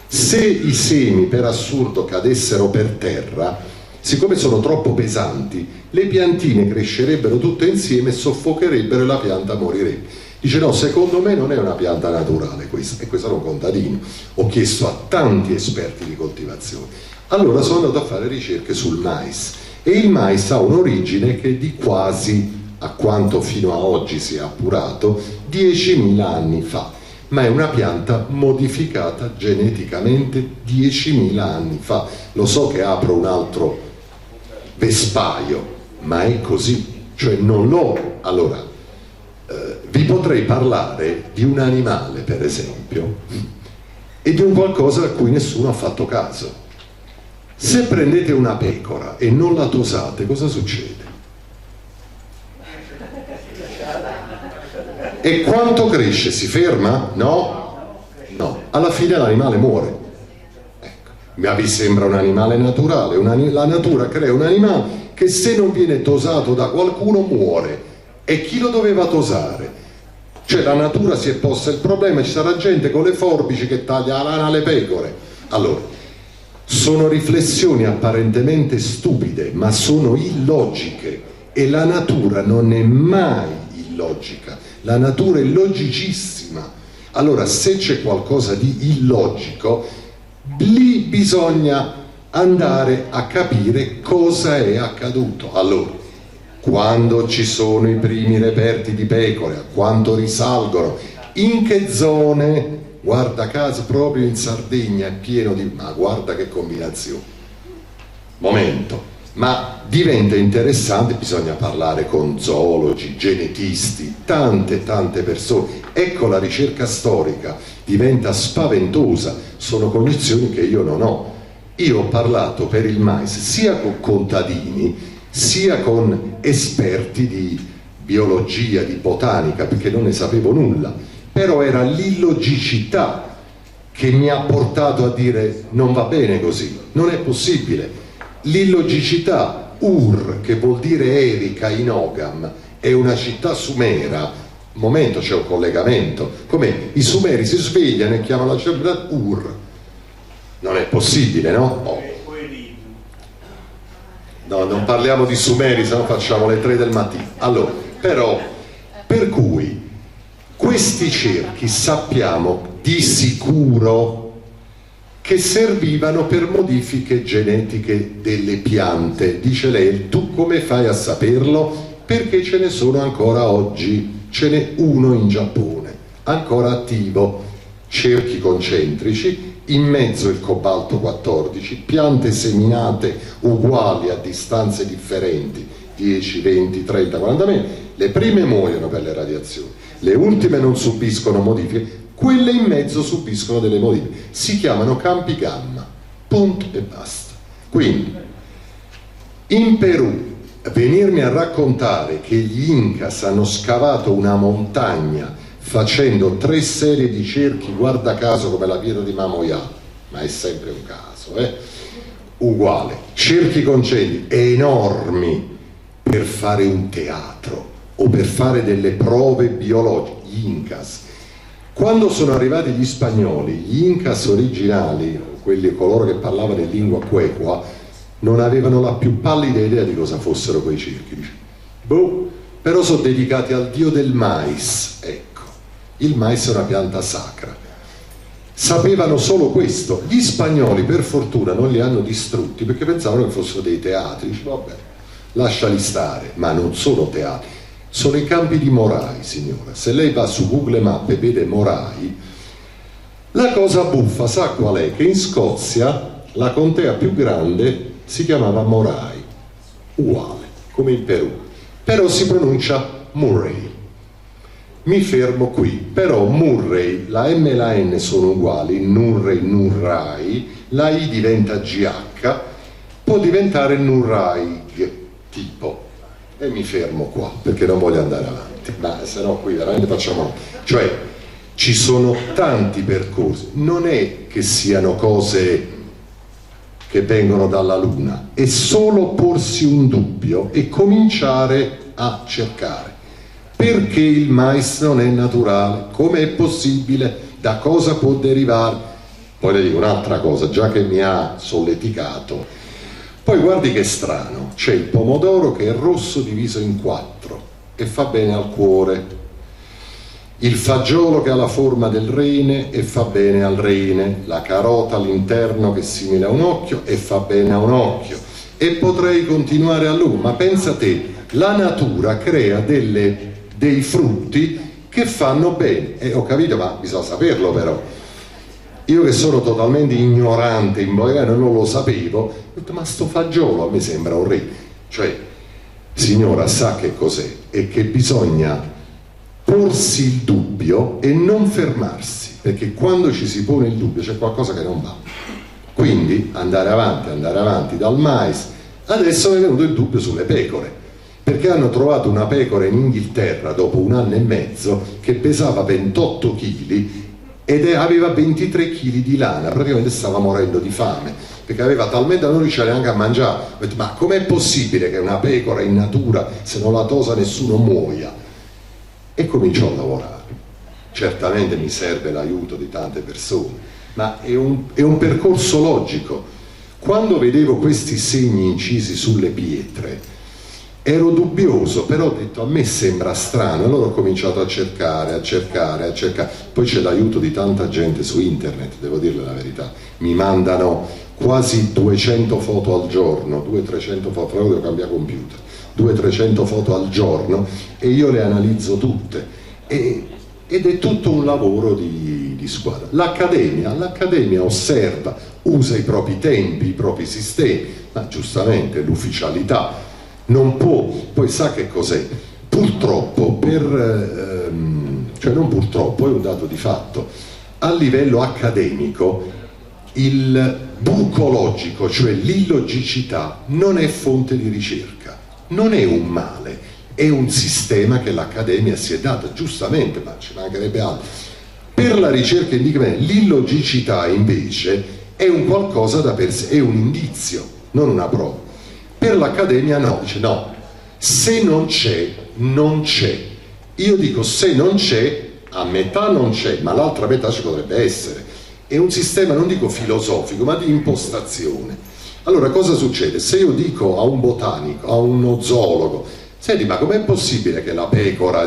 se i semi per assurdo cadessero per terra, siccome sono troppo pesanti, le piantine crescerebbero tutte insieme, soffocherebbero e la pianta morirebbe. Dice: no, secondo me non è una pianta naturale questa. E questo era un contadino. Ho chiesto a tanti esperti di coltivazione. Allora sono andato a fare ricerche sul mais, e il mais ha un'origine che è di quasi, a quanto fino a oggi si è appurato, 10.000 anni fa, ma è una pianta modificata geneticamente 10.000 anni fa. Lo so che apro un altro vespaio, ma è così, cioè non l'ho. Allora, vi potrei parlare di un animale, per esempio, e di un qualcosa a cui nessuno ha fatto caso. Se prendete una pecora e non la tosate, cosa succede? E quanto cresce? Si ferma? No? No. Alla fine l'animale muore. Ecco. Ma vi sembra un animale naturale? La natura crea un animale che, se non viene tosato da qualcuno, muore. E chi lo doveva tosare? Cioè la natura si è posta il problema, ci sarà gente con le forbici che taglia la lana alle pecore. Allora, sono riflessioni apparentemente stupide, ma sono illogiche, e la natura non è mai illogica, la natura è logicissima. Allora, se c'è qualcosa di illogico, lì bisogna andare a capire cosa è accaduto. Allora, quando ci sono i primi reperti di pecore, a quanto risalgono, in che zone? Guarda caso proprio in Sardegna è pieno di... ma guarda che combinazione. Momento, ma diventa interessante, bisogna parlare con zoologi, genetisti, tante persone. Ecco, la ricerca storica diventa spaventosa, sono cognizioni che io non ho. Io ho parlato per il mais sia con contadini, sia con esperti di biologia, di botanica, perché non ne sapevo nulla. Però era l'illogicità che mi ha portato a dire: non va bene così, non è possibile. L'illogicità Ur, che vuol dire Erika in Ogam, è una città sumera, momento c'è un collegamento, come i sumeri si svegliano e chiamano la città Ur, non è possibile, no? Oh. No, non parliamo di sumeri, se no facciamo le 3 del mattino. Allora, però, per cui questi cerchi sappiamo di sicuro che servivano per modifiche genetiche delle piante. Dice lei, tu come fai a saperlo? Perché ce ne sono ancora oggi, ce n'è uno in Giappone, ancora attivo, cerchi concentrici, in mezzo il cobalto 14, piante seminate uguali a distanze differenti, 10, 20, 30, 40 metri, le prime muoiono per le radiazioni, le ultime non subiscono modifiche, quelle in mezzo subiscono delle modifiche, si chiamano campi gamma, punto e basta. Quindi, in Perù, venirmi a raccontare che gli Incas hanno scavato una montagna facendo 3 serie di cerchi, guarda caso come la pietra di Mamoya, ma è sempre un caso, uguale, cerchi concentrici enormi per fare un teatro o per fare delle prove biologiche. Gli Incas, quando sono arrivati gli spagnoli, gli Incas originali, coloro che parlavano in lingua quechua, non avevano la più pallida idea di cosa fossero quei cerchi. Boh, però sono dedicati al dio del mais, ecco. Il mais è una pianta sacra. Sapevano solo questo. Gli spagnoli per fortuna non li hanno distrutti perché pensavano che fossero dei teatri. Dice, vabbè, lasciali stare, ma non sono teatri, sono i campi di Morai, signora. Se lei va su Google Maps e vede Morai, la cosa buffa sa qual è? Che in Scozia la contea più grande si chiamava Morai, uguale come in Perù, però si pronuncia Murray. Mi fermo qui, però Murray, la M e la N sono uguali, Nurray, Nurrai, la I diventa GH, può diventare Nurraig, tipo, e mi fermo qua, perché non voglio andare avanti, ma se no qui veramente facciamo... Cioè, ci sono tanti percorsi, non è che siano cose che vengono dalla Luna, è solo porsi un dubbio e cominciare a cercare. Perché il mais non è naturale? Come è possibile? Da cosa può derivare? Poi le dico un'altra cosa, già che mi ha solleticato. Poi guardi che strano, c'è il pomodoro che è rosso diviso in 4 e fa bene al cuore, il fagiolo che ha la forma del rene e fa bene al rene, la carota all'interno che è simile a un occhio e fa bene a un occhio, e potrei continuare a lungo. Ma pensa te, la natura crea dei frutti che fanno bene, e ho capito, ma bisogna saperlo. Però io che sono totalmente ignorante in botanica non lo sapevo, ho detto, ma sto fagiolo a me sembra un rene. Cioè, signora, sa che cos'è? E che bisogna porsi il dubbio e non fermarsi, perché quando ci si pone il dubbio c'è qualcosa che non va. Quindi andare avanti dal mais. Adesso è venuto il dubbio sulle pecore, perché hanno trovato una pecora in Inghilterra dopo 1 anno e mezzo che pesava 28 kg ed aveva 23 kg di lana, praticamente stava morendo di fame perché aveva talmente, non riusciva neanche a mangiare. Ho detto, ma com'è possibile che una pecora in natura, se non la tosa nessuno, muoia? E cominciò a lavorare. Certamente mi serve l'aiuto di tante persone, ma è un percorso logico. Quando vedevo questi segni incisi sulle pietre ero dubbioso, però ho detto, a me sembra strano. Allora ho cominciato a cercare. Poi c'è l'aiuto di tanta gente su internet, devo dirle la verità, mi mandano quasi 200 foto al giorno, 200-300 foto, però devo cambiare computer, 200-300 foto al giorno e io le analizzo tutte, ed è tutto un lavoro di squadra. L'accademia osserva, usa i propri tempi, i propri sistemi, ma giustamente l'ufficialità non può. Poi sa che cos'è? Purtroppo, cioè non purtroppo, è un dato di fatto, a livello accademico il bucologico, cioè l'illogicità, non è fonte di ricerca, non è un male, è un sistema che l'Accademia si è data, giustamente, ma ci mancherebbe altro. Per la ricerca indipendente, l'illogicità invece è un qualcosa da per sé, è un indizio, non una prova. Per l'Accademia no, dice no, se non c'è, non c'è. Io dico se non c'è, a metà non c'è, ma l'altra metà ci potrebbe essere. È un sistema, non dico filosofico, ma di impostazione. Allora cosa succede? Se io dico a un botanico, a uno zoologo, senti, ma com'è possibile che la pecora,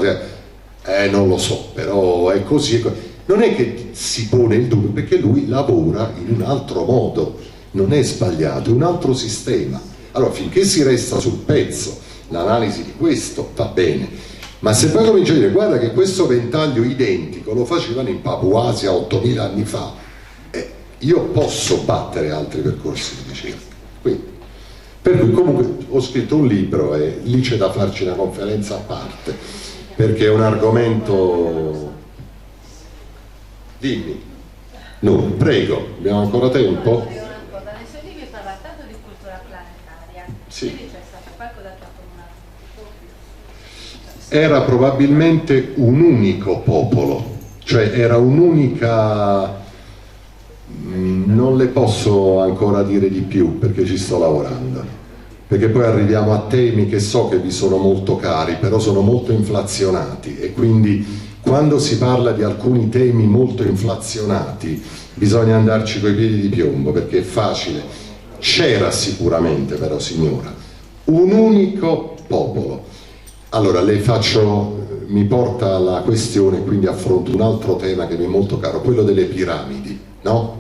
non lo so, però è così, non è che si pone il dubbio, perché lui lavora in un altro modo, non è sbagliato, è un altro sistema. Allora finché si resta sul pezzo l'analisi di questo va bene, ma se poi comincia a dire guarda che questo ventaglio identico lo facevano in Papuasia 8000 anni fa, io posso battere altri percorsi di ricerca. Quindi, per cui comunque ho scritto un libro e lì c'è da farci una conferenza a parte, perché è un argomento. Dimmi. No, prego, abbiamo ancora tempo? Nei suoi libri parla tanto di cultura planetaria, Sì. quindi c'è stato qualcosa che ha comunato. Era probabilmente un unico popolo, cioè era un'unica. Non le posso ancora dire di più perché ci sto lavorando, perché poi arriviamo a temi che so che vi sono molto cari, però sono molto inflazionati, e quindi quando si parla di alcuni temi molto inflazionati bisogna andarci coi piedi di piombo, perché è facile. C'era sicuramente, però signora, un unico popolo. Allora mi porta alla questione, quindi affronto un altro tema che mi è molto caro, quello delle piramidi, no?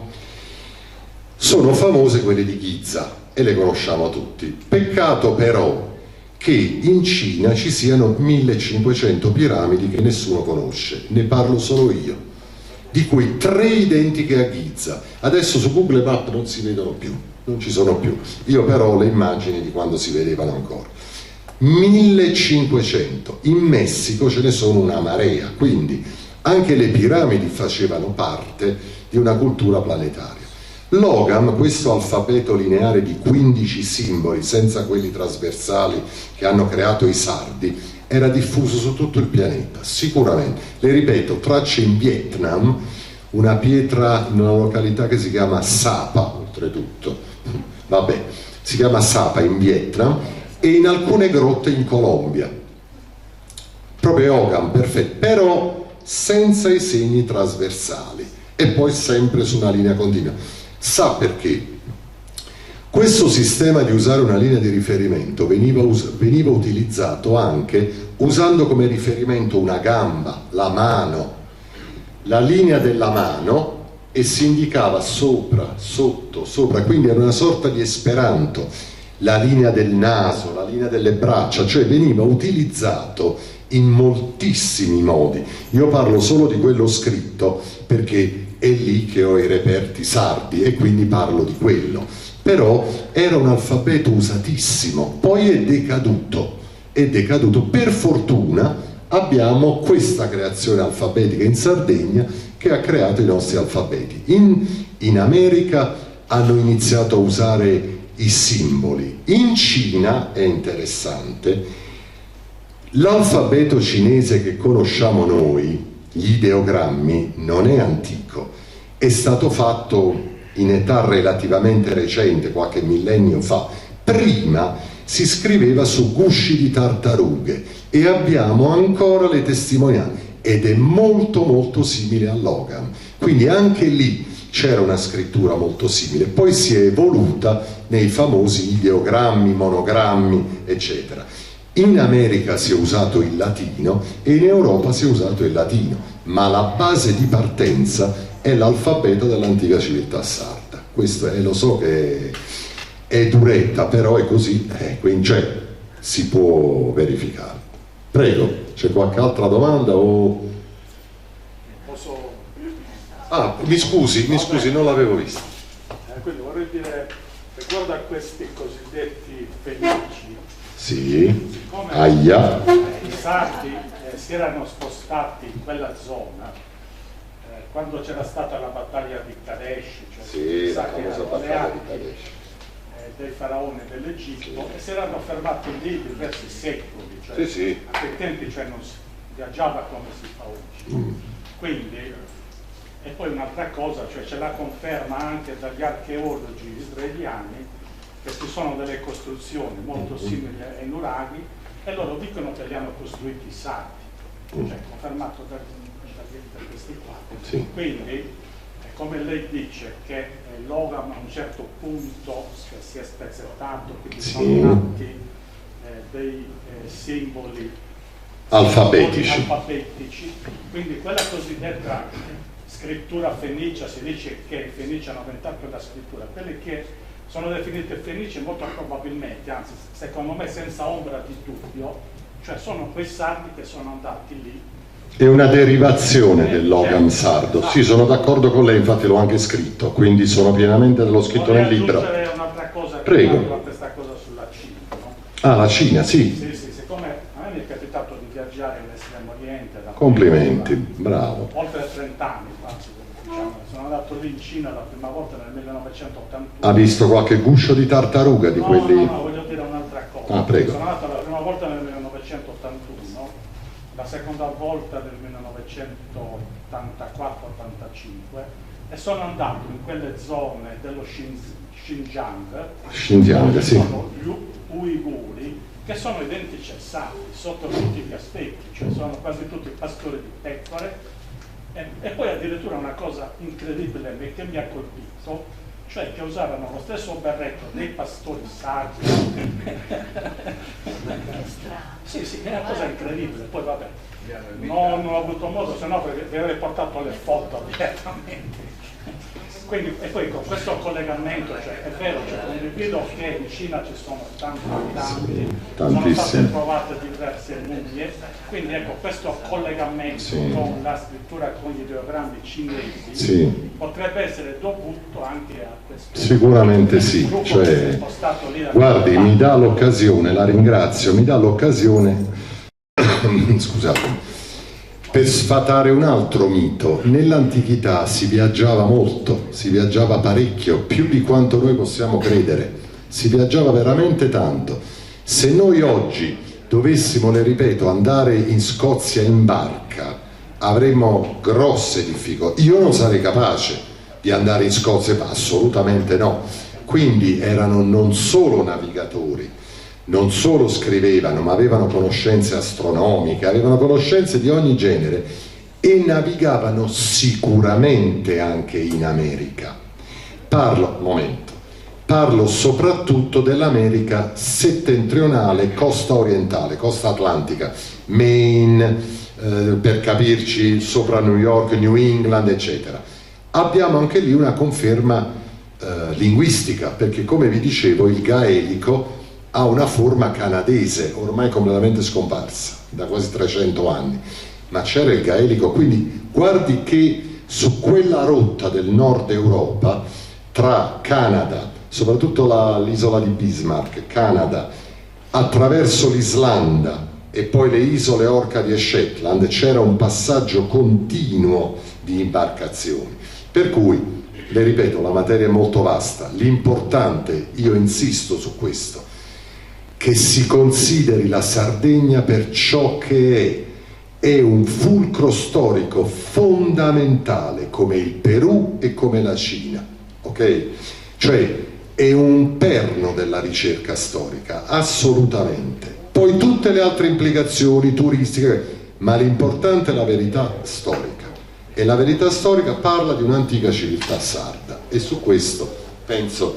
Sono famose quelle di Giza e le conosciamo tutti. Peccato però che in Cina ci siano 1500 piramidi che nessuno conosce, ne parlo solo io, di cui 3 identiche a Giza. Adesso su Google Maps non si vedono più, non ci sono più. Io però ho le immagini di quando si vedevano ancora. 1500, in Messico ce ne sono una marea, quindi anche le piramidi facevano parte di una cultura planetaria. L'Ogam, questo alfabeto lineare di 15 simboli, senza quelli trasversali che hanno creato i sardi, era diffuso su tutto il pianeta, sicuramente. Le ripeto, tracce in Vietnam, una pietra in una località che si chiama Sapa, oltretutto, vabbè, si chiama Sapa in Vietnam, e in alcune grotte in Colombia. Proprio Ogam, perfetto, però senza i segni trasversali e poi sempre su una linea continua. Sa perché? Questo sistema di usare una linea di riferimento veniva utilizzato anche usando come riferimento una gamba, la mano, la linea della mano, e si indicava sopra, sotto, sopra, quindi era una sorta di esperanto, la linea del naso, la linea delle braccia, cioè veniva utilizzato in moltissimi modi. Io parlo solo di quello scritto perché è lì che ho i reperti sardi e quindi parlo di quello, però era un alfabeto usatissimo, poi è decaduto. Per fortuna abbiamo questa creazione alfabetica in Sardegna che ha creato i nostri alfabeti. In America hanno iniziato a usare i simboli. In Cina è interessante, l'alfabeto cinese che conosciamo noi, gli ideogrammi, non è antico, è stato fatto in età relativamente recente, qualche millennio fa. Prima si scriveva su gusci di tartarughe e abbiamo ancora le testimonianze, ed è molto molto simile all'Ogam, quindi anche lì c'era una scrittura molto simile, poi si è evoluta nei famosi ideogrammi, monogrammi, eccetera. In America si è usato il latino e in Europa si è usato il latino, ma la base di partenza è l'alfabeto dell'antica civiltà sarda. Questo lo so che è duretta, però è così, quindi si può verificare. Prego, c'è qualche altra domanda o... Posso... Ah, mi scusi, non l'avevo vista. Quindi vorrei dire, riguardo a questi cosiddetti fenici, Sì, siccome aia. i sardi si erano spostati in quella zona, quando c'era stata la battaglia di Kadesh, cioè Sì, la che famosa erano battaglia di alleati Kadesh. dei faraoni dell'Egitto, e si erano fermati lì diversi secoli, cioè Sì. a quei tempi non si viaggiava come si fa oggi. Quindi, e poi un'altra cosa, cioè c'è la conferma anche dagli archeologi israeliani che si sono delle costruzioni molto simili ai nuraghi e loro dicono che li hanno costruiti i sardi, cioè confermato da questi qua. Sì. Quindi, come lei dice, che l'Ogam a un certo punto si è spezzettato, quindi Sì. sono nati dei simboli Alfabetici. Quindi quella cosiddetta scrittura fenicia, si dice che i fenici hanno inventato la scrittura, quelli che sono definiti fenici molto probabilmente, anzi secondo me senza ombra di dubbio, cioè sono quei sardi che sono andati lì. È una derivazione dell'Ogam sardo. Sì, sono d'accordo con lei, infatti l'ho anche scritto, quindi sono pienamente dello scritto nel libro. Vorrei aggiungere un'altra cosa Prego. riguardo a questa cosa sulla Cina. No? Ah, la Cina, sì. Sì, siccome a me mi è capitato di viaggiare in Estremo Oriente. Complimenti, bravo. Oltre 30 anni, diciamo, sono andato lì in Cina la prima volta nel 1981. Ha visto qualche guscio di tartaruga di quelli? No, voglio dire un'altra cosa. Ah, prego. Sono andato la prima volta nel 1981, la seconda volta nel 1984-85 e sono andato in quelle zone dello Xinjiang, Sì. sono gli uiguri, che sono identici ai sardi sotto tutti gli aspetti, cioè sono quasi tutti pastori di pecore e poi addirittura una cosa incredibile che mi ha colpito, cioè che usavano lo stesso berretto dei pastori sardi. Sì, è una cosa incredibile, poi vabbè, non ho avuto modo, se no vi avrei portato le foto direttamente. Quindi, e poi con questo collegamento, cioè, è vero, cioè, condivido che in Cina ci sono tanti abitanti, sono state trovate diverse mummie, quindi ecco, questo collegamento con la scrittura con gli ideogrammi cinesi potrebbe essere dovuto anche a questo. Sicuramente sì, cioè, guardi, mi dà l'occasione, la ringrazio, mi dà l'occasione, scusate, per sfatare un altro mito. Nell'antichità si viaggiava molto, si viaggiava parecchio, più di quanto noi possiamo credere, si viaggiava veramente tanto. Se noi oggi dovessimo, le ripeto, andare in Scozia in barca, avremmo grosse difficoltà. Io non sarei capace di andare in Scozia, ma assolutamente no. Quindi erano non solo navigatori, non solo scrivevano, ma avevano conoscenze astronomiche, avevano conoscenze di ogni genere e navigavano sicuramente anche in America. Parlo soprattutto dell'America settentrionale, costa orientale, costa atlantica, Maine, per capirci, sopra New York, New England, eccetera. Abbiamo anche lì una conferma linguistica, perché come vi dicevo il gaelico ha una forma canadese, ormai completamente scomparsa, da quasi 300 anni, ma c'era il gaelico, quindi guardi che su quella rotta del nord Europa, tra Canada, soprattutto l'isola di Bismarck, Canada, attraverso l'Islanda e poi le isole Orcadi e Shetland, c'era un passaggio continuo di imbarcazioni, per cui, le ripeto, la materia è molto vasta, l'importante, io insisto su questo, che si consideri la Sardegna per ciò che è un fulcro storico fondamentale come il Perù e come la Cina, ok? Cioè è un perno della ricerca storica, assolutamente. Poi tutte le altre implicazioni turistiche, ma l'importante è la verità storica. E la verità storica parla di un'antica civiltà sarda e su questo penso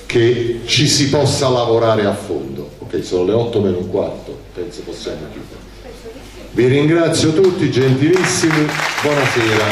che ci si possa lavorare a fondo. Ok, sono le 8:15, penso possiamo chiudere. Vi ringrazio tutti, gentilissimi, buonasera.